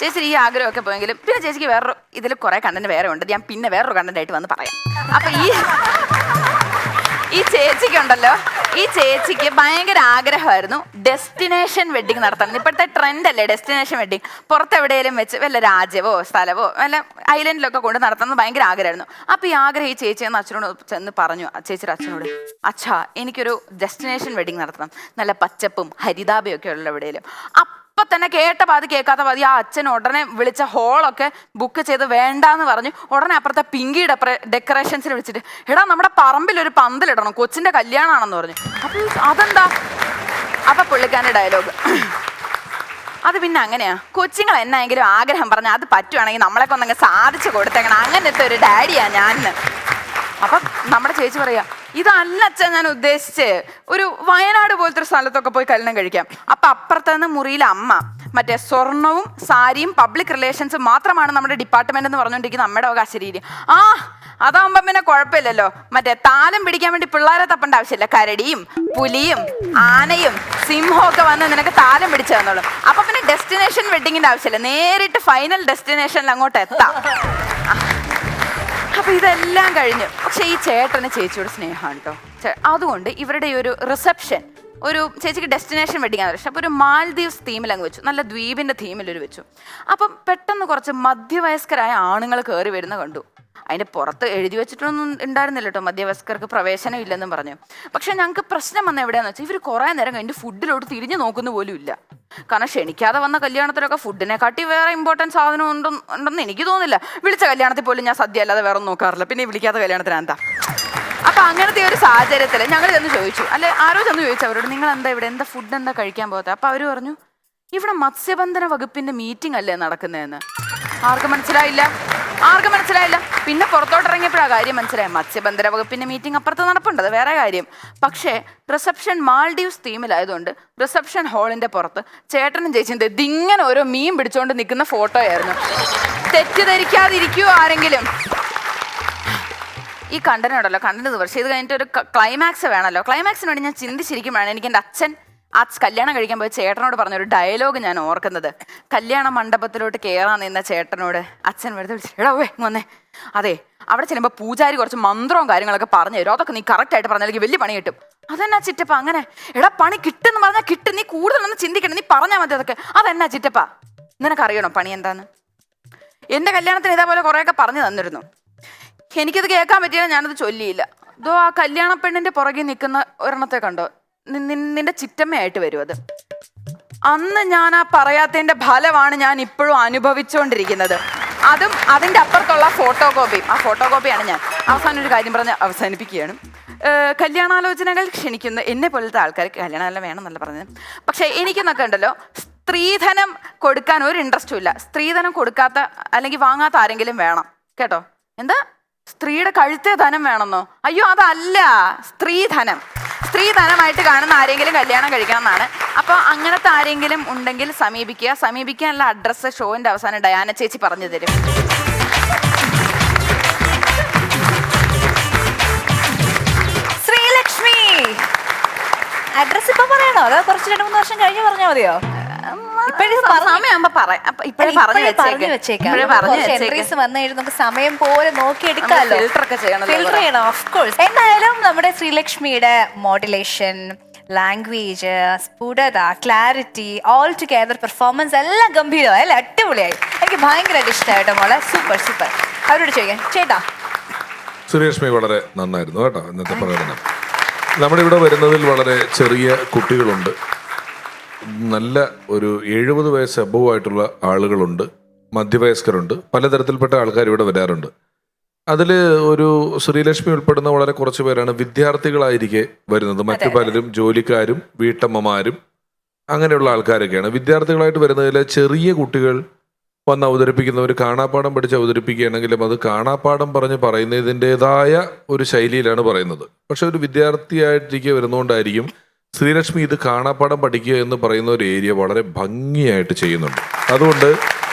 ചേച്ചി ഈ ആഗ്രഹമൊക്കെ പോയെങ്കിലും പിന്നെ ചേച്ചിക്ക് വേറൊരു ഇതിൽ കുറെ കണ്ടന്റ് വേറെ ഉണ്ട്. ഞാൻ പിന്നെ വേറൊരു കണ്ടന്റ് ആയിട്ട് വന്ന് പറയാം. അപ്പൊ ഈ ചേച്ചിക്കുണ്ടല്ലോ, ഈ ചേച്ചിക്ക് ഭയങ്കര ആഗ്രഹമായിരുന്നു ഡെസ്റ്റിനേഷൻ വെഡിങ് നടത്തണം. ഇപ്പോഴത്തെ ട്രെൻഡ് അല്ലേ ഡെസ്റ്റിനേഷൻ വെഡിങ്. പുറത്തെവിടെയെങ്കിലും വെച്ച് വല്ല രാജ്യമോ സ്ഥലമോ വല്ല ഐലൻഡിലൊക്കെ കൊണ്ട് നടത്തണമെന്ന് ഭയങ്കര ആഗ്രഹമായിരുന്നു. അപ്പൊ ഈ ആഗ്രഹം ഈ ചേച്ചിയെന്ന് അച്ഛനോട് ചെന്ന് പറഞ്ഞു. ചേച്ചിയുടെ അച്ഛനോട്, അച്ഛാ എനിക്കൊരു ഡെസ്റ്റിനേഷൻ വെഡിങ് നടത്തണം, നല്ല പച്ചപ്പും ഹരിതാപയും ഒക്കെ ഉള്ള എവിടെയെങ്കിലും. അപ്പൊ തന്നെ കേട്ട പാതി കേൾക്കാത്ത പാതി ആ അച്ഛൻ ഉടനെ വിളിച്ച ഹോളൊക്കെ ബുക്ക് ചെയ്ത് വേണ്ടാന്ന് പറഞ്ഞു. ഉടനെ അപ്പുറത്തെ പിങ്കി ഡെക്കറേഷൻസിൽ വിളിച്ചിട്ട്, എടാ നമ്മുടെ പറമ്പിൽ ഒരു പന്തലിടണം, കൊച്ചിന്റെ കല്യാണമാണെന്ന് പറഞ്ഞു. അപ്പൊ അതെന്താ? അപ്പൊ പുള്ളിക്കാരൻ്റെ ഡയലോഗ്, അത് പിന്നെ അങ്ങനെയാ, കൊച്ചുങ്ങൾ എന്നായെങ്കിലും ആഗ്രഹം പറഞ്ഞാൽ അത് പറ്റുവാണെങ്കിൽ നമ്മളൊക്കെ ഒന്നങ്ങ് സാധിച്ചു കൊടുത്തേക്കണം, അങ്ങനത്തെ ഒരു ഡാഡിയാ ഞാൻ. അപ്പം നമ്മുടെ ചേച്ചി പറയാ, ഇതല്ല അച്ഛൻ ഞാൻ ഉദ്ദേശിച്ച്, ഒരു വയനാട് പോലത്തെ ഒരു സ്ഥലത്തൊക്കെ പോയി കല്യാണം കഴിക്കാം. അപ്പൊ അപ്പുറത്ത് നിന്ന് മുറിയിലെ അമ്മ മറ്റേ സ്വർണവും സാരിയും പബ്ലിക് റിലേഷൻസും മാത്രമാണ് നമ്മുടെ ഡിപ്പാർട്ട്മെന്റ് എന്ന് പറഞ്ഞുകൊണ്ടിരിക്കുന്ന അമ്മയുടെ വക ശരീരം. അതാവുമ്പോ പിന്നെ കുഴപ്പമില്ലല്ലോ, മറ്റേ താലം പിടിക്കാൻ വേണ്ടി പിള്ളേരെ തപ്പേണ്ട ആവശ്യമില്ല, കരടിയും പുലിയും ആനയും സിംഹവും ഒക്കെ വന്ന് നിനക്ക് താലം പിടിച്ചു തന്നോളും. അപ്പൊ പിന്നെ ഡെസ്റ്റിനേഷൻ വെഡിങ്ങിന്റെ ആവശ്യമില്ല, നേരിട്ട് ഫൈനൽ ഡെസ്റ്റിനേഷനിൽ അങ്ങോട്ട് എത്താം. അപ്പൊ ഇതെല്ലാം കഴിഞ്ഞു. പക്ഷെ ഈ ചേട്ടന് ചേച്ചിയോട് സ്നേഹമാണ് കേട്ടോ. അതുകൊണ്ട് ഇവരുടെ ഈ ഒരു റിസപ്ഷൻ, ഒരു ചേച്ചിക്ക് ഡെസ്റ്റിനേഷൻ വെഡിങ് ആണ്. പക്ഷെ അപ്പോൾ ഒരു മാൽദീവ്സ് തീമിൽ അങ്ങ് വെച്ചു, നല്ല ദ്വീപിന്റെ തീമിലൊരു വെച്ചു. അപ്പം പെട്ടെന്ന് കുറച്ച് മധ്യവയസ്കരായ ആണുങ്ങൾ കയറി വരുന്ന കണ്ടു. അതിന്റെ പുറത്ത് എഴുതി വെച്ചിട്ടൊന്നും ഉണ്ടായിരുന്നില്ല കേട്ടോ, മധ്യവയസ്കർക്ക് പ്രവേശനം ഇല്ലെന്നും പറഞ്ഞു. പക്ഷെ ഞങ്ങൾക്ക് പ്രശ്നം വന്ന എവിടെയാന്ന് വെച്ചാൽ ഇവർ കുറേ നേരം കഴിഞ്ഞ് ഫുഡിലോട്ട് തിരിഞ്ഞു നോക്കുന്ന പോലും ഇല്ല. കാരണം ക്ഷണിക്കാതെ വന്ന കല്യാണത്തിലൊക്കെ ഫുഡിനെക്കാട്ടി വേറെ ഇമ്പോർട്ടൻറ്റ് സാധനം ഉണ്ടെന്ന് എനിക്ക് തോന്നുന്നില്ല. വിളിച്ച കല്യാണത്തിൽ പോലും ഞാൻ സദ്യ അല്ലാതെ വേറെ ഒന്നും നോക്കാറില്ല, പിന്നെ വിളിക്കാത്ത കല്യാണത്തിന് എന്താ. അപ്പൊ അങ്ങനത്തെ ഒരു സാഹചര്യത്തിൽ ഞങ്ങൾ ചെന്ന് ചോദിച്ചു, അല്ലെ ആരോ ചെന്ന് ചോദിച്ചു അവരോട്, നിങ്ങൾ എന്താ ഇവിടെ എന്താ ഫുഡ് എന്താ കഴിക്കാൻ പോകാത്ത? അപ്പൊ അവര് പറഞ്ഞു, ഇവിടെ മത്സ്യബന്ധന വകുപ്പിന്റെ മീറ്റിംഗ് അല്ലേ നടക്കുന്നതെന്ന്. ആർക്കും മനസ്സിലായില്ല. പിന്നെ പുറത്തോട്ടിറങ്ങിയപ്പോഴാണ് കാര്യം മനസ്സിലായി. മത്സ്യബന്ധന വകുപ്പിന്റെ മീറ്റിംഗ് അപ്പുറത്ത് നടപ്പുണ്ട്, അത് വേറെ കാര്യം. പക്ഷേ റിസപ്ഷൻ മാൽഡീവ്സ് തീമിലായതുകൊണ്ട് റിസപ്ഷൻ ഹാളിന്റെ പുറത്ത് ചേട്ടനും ചേച്ചിയും ഇതിങ്ങനെ ഓരോ മീൻ പിടിച്ചുകൊണ്ട് നിൽക്കുന്ന ഫോട്ടോ ആയിരുന്നു. തെറ്റിദ്ധരിക്കാതിരിക്കുവോ ആരെങ്കിലും? ഈ കണ്ടന്റ് പക്ഷേ ഇത് കഴിഞ്ഞിട്ട് ഒരു ക്ലൈമാക്സ് വേണമല്ലോ. ക്ലൈമാക്സിന് വേണ്ടി ഞാൻ ചിന്തിച്ചിരിക്കുമ്പോഴാണ് എനിക്ക് എൻ്റെ അച്ഛൻ കല്യാണം കഴിക്കാൻ പോയ ചേട്ടനോട് പറഞ്ഞൊരു ഡയലോഗ് ഞാൻ ഓർക്കുന്നത്. കല്യാണ മണ്ഡപത്തിലോട്ട് കയറാൻ നിന്ന ചേട്ടനോട് അച്ഛൻ വെറുതെ വിളിച്ചിട്ട്, എടാ വന്നേ, അതെ അവിടെ ചെല്ലുമ്പോൾ പൂജാരി കുറച്ച് മന്ത്രവും കാര്യങ്ങളൊക്കെ പറഞ്ഞു തരും, അതൊക്കെ നീ കറക്റ്റായിട്ട് പറഞ്ഞാൽ വലിയ പണി കിട്ടും. അതെന്നാ ചിറ്റപ്പ അങ്ങനെ? എടാ പണി കിട്ടുമെന്ന് പറഞ്ഞാൽ കിട്ടും, നീ കൂടുതലൊന്നും ചിന്തിക്കണം, നീ പറഞ്ഞാൽ മതി അതൊക്കെ. അതെന്നാ ചിറ്റപ്പ? നിനക്കറിയണോ പണി എന്താന്ന്? എൻ്റെ കല്യാണത്തിന് ഇതേപോലെ കുറേയൊക്കെ പറഞ്ഞു തന്നിരുന്നു. എനിക്കത് കേൾക്കാൻ പറ്റിയാൽ ഞാനത് ചൊല്ലിയില്ല. ഇതോ ആ കല്യാണ പെണ്ണിന്റെ പുറകെ നിൽക്കുന്ന ഒരെണ്ണത്തെ കണ്ടോ, നിന്റെ ചിറ്റമ്മയായിട്ട് വരും അത്. അന്ന് ഞാൻ ആ പറയാത്തതിന്റെ ഫലമാണ് ഞാൻ ഇപ്പോഴും അനുഭവിച്ചുകൊണ്ടിരിക്കുന്നത്. അതും അതിന്റെ അപ്പുറത്തുള്ള ഫോട്ടോ കോപ്പിയും. ആ ഫോട്ടോ കോപ്പിയാണ് ഞാൻ. അവസാനം ഒരു കാര്യം പറഞ്ഞ് അവസാനിപ്പിക്കുകയാണ്. കല്യാണാലോചനകൾ ക്ഷണിക്കുന്ന എന്നെ പോലത്തെ ആൾക്കാർക്ക് കല്യാണാലോചന വേണമെന്നല്ല പറഞ്ഞത്. പക്ഷെ എനിക്കെന്നൊക്കെ ഉണ്ടല്ലോ, സ്ത്രീധനം കൊടുക്കാൻ ഒരു ഇൻട്രസ്റ്റും ഇല്ല. സ്ത്രീധനം കൊടുക്കാത്ത അല്ലെങ്കിൽ വാങ്ങാത്ത ആരെങ്കിലും വേണം കേട്ടോ. എന്താ സ്ത്രീയുടെ കഴുത്തേ ധനം വേണമെന്നോ? അയ്യോ അതല്ല, സ്ത്രീധനമായിട്ട് കാണുന്ന ആരെങ്കിലും കല്യാണം കഴിക്കണം എന്നാണ്. അപ്പോൾ അങ്ങനത്തെ ആരെങ്കിലും ഉണ്ടെങ്കിൽ സമീപിക്കാനുള്ള അഡ്രസ്സ് ഷോന്റെ അവസാനം ഡയാന ചേച്ചി പറഞ്ഞു തരും. ശ്രീലക്ഷ്മി, അഡ്രസ് ഇപ്പൊ പറയണോ അതോ കുറച്ച് 2-3 വർഷം കഴിഞ്ഞ് പറഞ്ഞാൽ മതിയോ? സമയമാകുമ്പോ പറയാം. എൻട്രീസ് വന്നു കഴിഞ്ഞാൽ നമുക്ക് സമയം പോലെ നോക്കി എടുക്കാമല്ലോ. ഫിൽട്ടർ ഒക്കെ ചെയ്യണം. Of course. എന്തായാലും നമ്മുടെ ശ്രീലക്ഷ്മിയുടെ മോഡുലേഷൻ, ലാംഗ്വേജ്, സ്ഫുടത, ക്ലാരിറ്റി, ഓൾ ടുഗെദർ പെർഫോമൻസ് എല്ലാം ഗംഭീരമായി അല്ലെ? അടിപൊളിയായി. എനിക്ക് ഭയങ്കരമായിട്ട് ഇഷ്ടമായിട്ടോ മോളെ. സൂപ്പർ. അവരോട് ചോദിക്കാം. ചേട്ടാ, ശ്രീലക്ഷ്മി വളരെ നന്നായിരുന്നു കേട്ടോ ഇന്നത്തെ പ്രകടനം. നമ്മുടെ ഇവിടെ വരുന്നതിൽ വളരെ ചെറിയ കുട്ടികളുണ്ട്, നല്ല ഒരു 70 വയസ്സ് അബവ് ആയിട്ടുള്ള ആളുകളുണ്ട്, മധ്യവയസ്കരുണ്ട്, പലതരത്തിൽപ്പെട്ട ആൾക്കാർ ഇവിടെ വരാറുണ്ട്. അതിൽ ഒരു ശ്രീലക്ഷ്മി ഉൾപ്പെടുന്ന വളരെ കുറച്ച് പേരാണ് വിദ്യാർത്ഥികളായിരിക്കെ വരുന്നത്. മറ്റു പലരും ജോലിക്കാരും വീട്ടമ്മമാരും അങ്ങനെയുള്ള ആൾക്കാരൊക്കെയാണ്. വിദ്യാർത്ഥികളായിട്ട് വരുന്നതിൽ ചെറിയ കുട്ടികൾ വന്ന് അവതരിപ്പിക്കുന്നവർ കാണാപ്പാടം പഠിച്ച് അവതരിപ്പിക്കുകയാണെങ്കിലും അത് കാണാപ്പാടം പറയുന്നതിൻ്റെതായ ഒരു ശൈലിയിലാണ് പറയുന്നത്. പക്ഷെ ഒരു വിദ്യാർത്ഥിയായിട്ടിരിക്കെ വരുന്നതുകൊണ്ടായിരിക്കും ശ്രീലക്ഷ്മി ഇത് കാണാപ്പാടം പഠിക്കുക എന്ന് പറയുന്ന ഒരു ഏരിയ വളരെ ഭംഗിയായിട്ട് ചെയ്യുന്നുണ്ട്. അതുകൊണ്ട്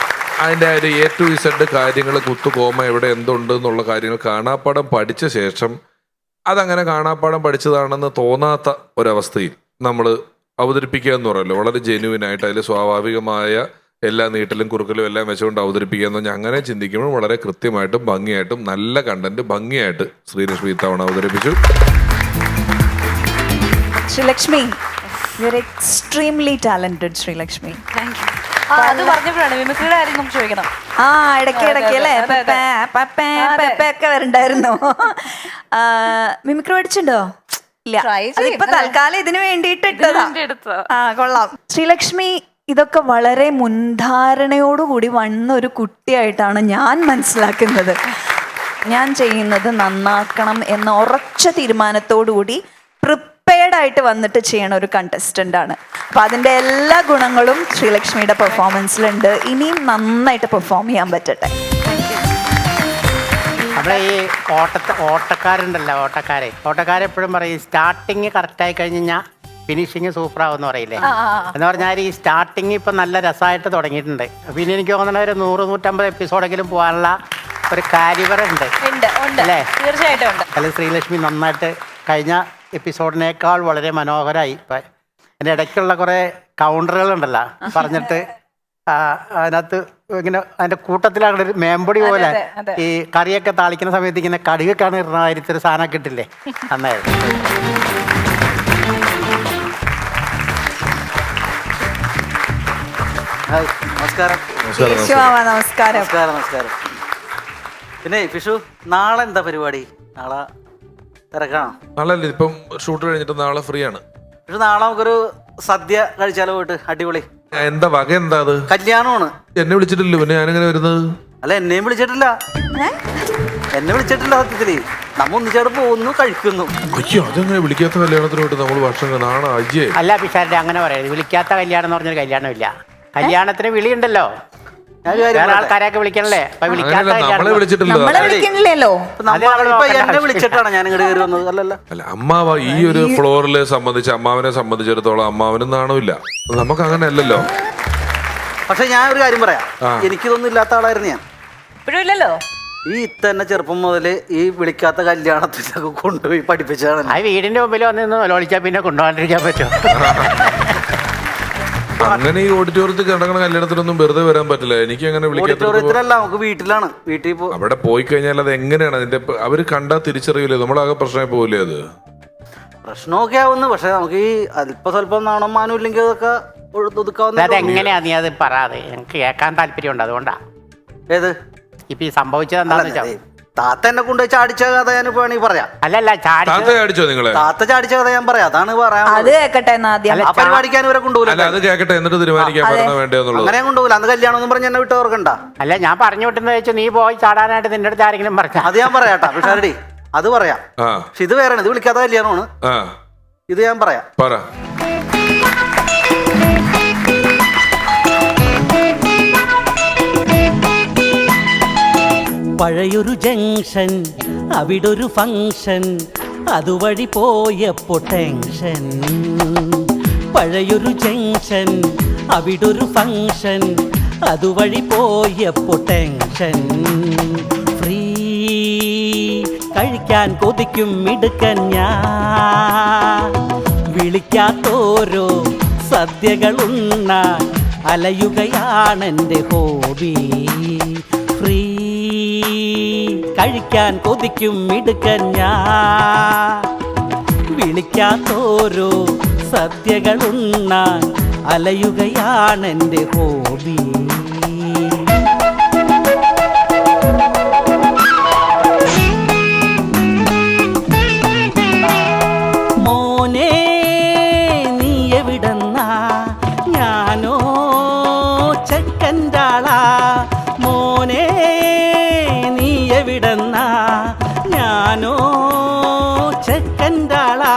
അതിൻ്റെ ഒരു A to Z കാര്യങ്ങൾ, കുത്തുകോമ എവിടെ എന്തുണ്ട് എന്നുള്ള കാര്യങ്ങൾ കാണാപ്പാടം പഠിച്ച ശേഷം അതങ്ങനെ കാണാപ്പാടം പഠിച്ചതാണെന്ന് തോന്നാത്ത ഒരവസ്ഥയിൽ നമ്മൾ അവതരിപ്പിക്കുക എന്ന് പറയുമല്ലോ, വളരെ ജെന്യുവിനായിട്ട് അതിൽ സ്വാഭാവികമായ എല്ലാ നീട്ടലും കുറുക്കലും എല്ലാം വെച്ചുകൊണ്ട് അവതരിപ്പിക്കുക എന്ന് പറഞ്ഞാൽ അങ്ങനെ ചിന്തിക്കുമ്പോൾ വളരെ കൃത്യമായിട്ടും ഭംഗിയായിട്ടും നല്ല കണ്ടന്റ് ഭംഗിയായിട്ട് ശ്രീലക്ഷ്മി ഇത്തവണ അവതരിപ്പിച്ചു. Sreelakshmi, you are extremely talented Sreelakshmi. അത് പറഞ്ഞപ്പോഴാണ് മിമിക്രിയുടെ കാര്യം നമുക്ക് ചോദിക്കണം. ഇടയ്ക്ക് അല്ലേ ഒക്കെ വരണ്ടായിരുന്നു. മിമിക്രി പഠിച്ചിട്ടുണ്ടോ? ഇല്ല, അതിപ്പോ തൽക്കാലം ഇതിനു വേണ്ടിയിട്ട് ഇട്ടതാ. കൊള്ളാം. ശ്രീലക്ഷ്മി ഇതൊക്കെ വളരെ മുൻധാരണയോടുകൂടി വന്ന ഒരു കുട്ടിയായിട്ടാണ് ഞാൻ മനസ്സിലാക്കുന്നത്. ഞാൻ ചെയ്യുന്നത് നന്നാക്കണം എന്ന ഉറച്ച തീരുമാനത്തോടുകൂടി പ്രിപ്പയർഡായിട്ട് വന്നിട്ട് ചെയ്യണ ഒരു കണ്ടസ്റ്റന്റ് ആണ്. അപ്പൊ അതിന്റെ എല്ലാ ഗുണങ്ങളും ശ്രീലക്ഷ്മിയുടെ പെർഫോമൻസിലുണ്ട്. ഇനിയും നന്നായിട്ട് പെർഫോം ചെയ്യാൻ പറ്റട്ടെ. നമ്മളെ ഈ ഓട്ടക്കാരുണ്ടല്ലോ, ഓട്ടക്കാരെപ്പോഴും പറയും സ്റ്റാർട്ടിങ് കറക്റ്റായി കഴിഞ്ഞ് കഴിഞ്ഞാൽ ഫിനിഷിങ് സൂപ്പറാവെന്ന് പറയില്ലേ. എന്ന് പറഞ്ഞാൽ ഈ സ്റ്റാർട്ടിങ് ഇപ്പം നല്ല രസമായിട്ട് തുടങ്ങിയിട്ടുണ്ട്. പിന്നെ എനിക്ക് തോന്നുന്ന ഒരു 100-150 എപ്പിസോഡെങ്കിലും പോകാനുള്ള ഒരു കാലിബറുണ്ട് അല്ലേ? തീർച്ചയായിട്ടും ഉണ്ട്. അതിൽ ശ്രീലക്ഷ്മി നന്നായിട്ട് കഴിഞ്ഞ എപ്പിസോഡിനേക്കാൾ വളരെ മനോഹരമായി. ഇപ്പം എൻ്റെ ഇടയ്ക്കുള്ള കുറേ കൗണ്ടറുകളുണ്ടല്ലോ പറഞ്ഞിട്ട് അതിനകത്ത് ഇങ്ങനെ അതിൻ്റെ കൂട്ടത്തിലാണ് ഒരു മേമ്പൊടി പോലെ ഈ കറിയൊക്കെ താളിക്കുന്ന സമയത്ത് ഇങ്ങനെ കടുകൊക്കെയാണ് ഇടുന്ന കാര്യത്തിൽ സാധനം കിട്ടില്ലേ, നന്നായിരുന്നു. ഹായ്, നമസ്കാരം. നമസ്കാരം. പിന്നെ ഫിഷു, നാളെ എന്താ പരിപാടി? നാളെ തിരക്കാണോ? നാളെ ഇപ്പം ഷൂട്ട് കഴിഞ്ഞിട്ട് നാളെ ഫ്രീ ആണ്. പക്ഷെ നാളെ നമുക്കൊരു സദ്യ കഴിച്ചാലോ? പോയിട്ട് അടിപൊളി. എന്താ വക? എന്താ അത്? കല്യാണമാണ്. എന്നെ വിളിച്ചിട്ടില്ലല്ലോ, പിന്നെ ഞാനെങ്ങനെ വരുന്നത്? അല്ല, എന്നെയും വിളിച്ചിട്ടില്ല. സത്യത്തില് നമ്മ ഒന്നിച്ചോട് പോകുന്നു, കഴിക്കുന്നു. അയ്യോ, അതെങ്ങനെ വിളിക്കാത്ത കല്യാണത്തിനോട്ട് നമ്മൾ ഭക്ഷണം നാണോ? അയ്യേ അല്ല പിഷാരുടെ അങ്ങനെ പറയരുത്. വിളിക്കാത്ത കല്യാണം എന്ന് പറഞ്ഞൊരു കല്യാണമില്ല. കല്യാണത്തിന് വിളിയുണ്ടല്ലോ, ആൾക്കാരെയൊക്കെ വിളിക്കണല്ലേ. നമ്മളെ വിളിച്ചിട്ടില്ലല്ലോ. എന്നെ വിളിച്ചിട്ടാണ് ഞാൻ ഇങ്ങോട്ട് കയറി വന്നത്. അല്ല, അമ്മാവ ഈ ഒരു ഫ്ലോറിലെ സംബന്ധിച്ച് അമ്മാവനെ സംബന്ധിച്ചിടത്തോളം അമ്മാവനും നാണമില്ല. നമുക്ക് അങ്ങനെ അല്ലല്ലോ. പക്ഷെ ഞാൻ ഒരു കാര്യം പറയാം, എനിക്കിതൊന്നും ഇല്ലാത്ത ആളായിരുന്നു ഞാൻ. ഇപ്പോഴും ഇല്ലല്ലോ. ഈ തന്നെ ചെറുപ്പം മുതല് ഈ വിളിക്കാത്ത കല്യാണത്തിലൊക്കെ കൊണ്ടുപോയി പഠിപ്പിച്ചാണ്. ആ വീടിന്റെ മുമ്പിൽ വന്ന് വിളിച്ചാൽ പിന്നെ കൊണ്ടുപോകാണ്ടിരിക്കാൻ പറ്റും. അങ്ങനെ ഈ ഓഡിറ്റോറിയത്തിൽ കിടക്കണ കല്യാണത്തിനൊന്നും വെറുതെ വരാൻ പറ്റില്ല. എനിക്ക് അങ്ങനെ ഓഡിറ്റോറിയത്തിലല്ല, നമുക്ക് വീട്ടിലാണ്. വീട്ടിൽ അവിടെ പോയി കഴിഞ്ഞാൽ അത് എങ്ങനെയാണ് അതിന്റെ അവര് കണ്ടാ തിരിച്ചറിയില്ലേ? നമ്മളാകെ പ്രശ്നമായി പോകില്ലേ? അത് പ്രശ്നമൊക്കെ ആവുന്നു. പക്ഷെ നമുക്ക് ഈ അല്പസ്വല്പം നാണം മാനം ഇല്ലെങ്കിൽ അതൊക്കെ ഒതുക്കാവുന്ന. അതെങ്ങനെയാ നീ അത് പറയാതെ? എനിക്ക് കേൾക്കാൻ താല്പര്യമുണ്ട്, അതുകൊണ്ടാ. ഏത് ഇപ്പൊ ഈ സംഭവിച്ചത് എന്താണെന്ന് വെച്ചാൽ താത്ത എന്നെ കൊണ്ടുപോയി ചാടിച്ച കഥ ഞാൻ വേണമെങ്കിൽ പറയാം. അല്ലല്ല ചാടി താത്ത അടിച്ചോ നിങ്ങളെ? താത്ത ചാടിച്ച കഥ ഞാൻ പറയാം. അതാണ് പറയാൻ. അത് കേക്കട്ടെ എന്നാ ആദ്യം. ആ പരിപാടിക്കാൻ ഇവരെ കൊണ്ടുപോകില്ല. അല്ല അത് കേക്കട്ടെ, എന്നിട്ട് തീരുമാനിക്കാൻ പറഞ്ഞോ വേണ്ടതെന്നുള്ളത്. അങ്ങനെ കൊണ്ടുപോകില്ല. അന്ന് കല്യാണം ഒന്നും പറഞ്ഞ് എന്നെ വിട്ട് ഓർക്കണ്ട. അല്ല ഞാൻ പറഞ്ഞു വിട്ടെന്ന് വെച്ചാൽ നീ പോയി ചാടാനായിട്ട് നിന്റെ അടുത്ത് ആരെങ്കിലും പറഞ്ഞ അത് ഞാൻ പറയാട്ടാ പിഷാരടി, അത് പറയാം. ആ പക്ഷെ ഇത് വേറെ, ഇത് വിളിക്കാത്ത കല്യാണമാണ്. ആ ഇത് ഞാൻ പറയാം. പറ. പഴയൊരു ജംഗ്ഷൻ, അവിടൊരു ഫങ്ഷൻ, അതുവഴി പോയപ്പോ ടെൻഷൻ. പഴയൊരു ജംഗ്ഷൻ, അവിടൊരു ഫങ്ഷൻ, അതുവഴി പോയപ്പോ ടെൻഷൻ. ഫ്രീ കഴിക്കാൻ കൊതിക്കും മിടുക്കൻ ഞാൻ, വിളിക്കാത്തോരോ സദ്യകളുണ്ണാൻ അലയുകയാണെൻ്റെ ഹോബി. ഫ്രീ കഴിക്കാൻ കൊതിക്കും മിടുക്കൻ ഞാൻ, വിളിക്കാത്തോരോ സദ്യകളുണ്ണാൻ അലയുകയാണെൻ്റെ ഹോബി. മോനെ നീ എവിടെന്നാ, ഞാനോ ചെക്കൻ്റാളാ. മോനെ നീ എവിടെന്നാ, ഞാനോ ചെക്കൻ്റാളാ.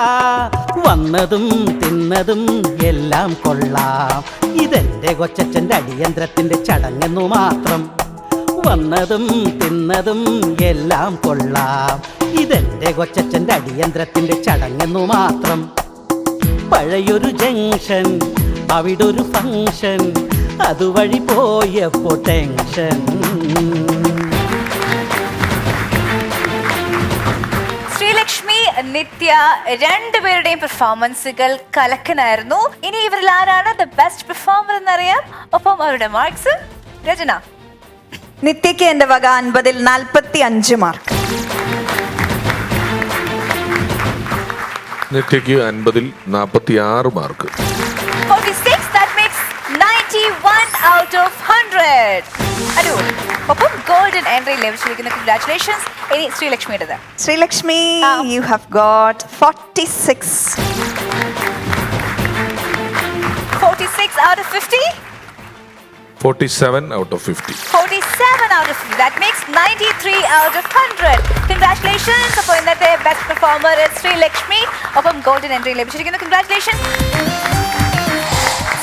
വന്നതും തിന്നതും എല്ലാം കൊള്ളാം, ഇതെന്റെ കൊച്ചച്ഛൻ്റെ അടിയന്ത്രത്തിൻ്റെ ചടങ്ങെന്നു മാത്രം. വന്നതും തിന്നതും എല്ലാം കൊള്ളാം, ഇതെന്റെ കൊച്ചച്ഛൻ്റെ അടിയന്ത്രത്തിൻ്റെ ചടങ്ങെന്നു മാത്രം. പഴയൊരു ജംഗ്ഷൻ, അവിടൊരു ഫങ്ഷൻ, അതുവഴി പോയപ്പോ ടെൻഷൻ. ശ്രീലക്ഷ്മി, നിത്യ രണ്ടുപേരുടെയും പെർഫോമൻസുകൾ കലക്കനായിരുന്നു. ഇനി ഇവരിൽ ആരാണ് ദ ബെസ്റ്റ് പെർഫോമർ എന്നറിയാം. ഒപ്പം അവരുടെ മാർക്സ്. രചന. നിത്യയ്ക്ക് എന്റെ വക 50-ൽ 45 mark. നിത്യയ്ക്ക് 50-ൽ 46 mark. 46, that makes 91 out of 100. അടിപൊളി. ഒപ്പം ഗോൾഡൻ എൻട്രി ലഭിച്ചിരിക്കുന്ന കൺഗ്രാറ്റുലേഷൻസ്. ഇനി ശ്രീലക്ഷ്മിയുടേത്. Sreelakshmi, you have got 46. 46 out of 50. 47 out of 50. 47 out of 50. That makes 93 out of 100. Congratulations. അപ്പോൾ ഇന്നത്തെ ബെസ്റ്റ് പെർഫോമർ ശ്രീലക്ഷ്മി. ഒപ്പം ഗോൾഡൻ എൻട്രി ലഭിച്ചിരിക്കുന്നു. Congratulations.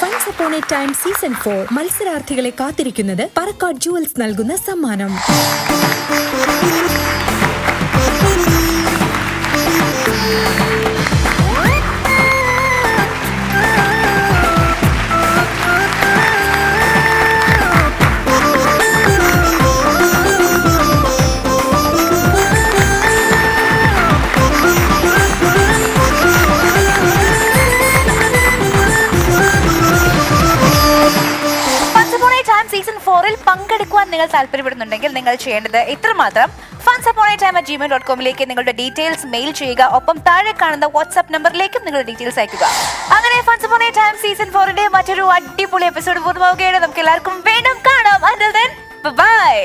ഫൺസ് upon a time season 4 മത്സരാർത്ഥികളെ കാത്തിരിക്കുന്നത് പറക്കാട് ജുവൽസ് നൽകുന്ന സമ്മാനം. സീസൺ 4-ൽ പങ്കെടുക്കുവാൻ നിങ്ങൾ താല്പര്യപ്പെടുന്നുണ്ടെങ്കിൽ നിങ്ങൾ ചെയ്യേണ്ടത് ഇത്രമാത്രം. funsupponaTime@gmail.com നിങ്ങളുടെ ഡീറ്റെയിൽസ് മെയിൽ ചെയ്യുക. ഒപ്പം താഴെ കാണുന്ന വാട്സ്ആപ്പ് നമ്പറിലേക്കും നിങ്ങളുടെ ഡീറ്റെയിൽസ് അയക്കുക. അങ്ങനെ funs upon a time season 4-ന്റെ മറ്റൊരു അടിപൊളി എപ്പിസോഡ് പൂർണ്ണമാവുകയാണ്. നമുക്ക് എല്ലാവർക്കും വീണ്ടും കാണാം. Until then, bye.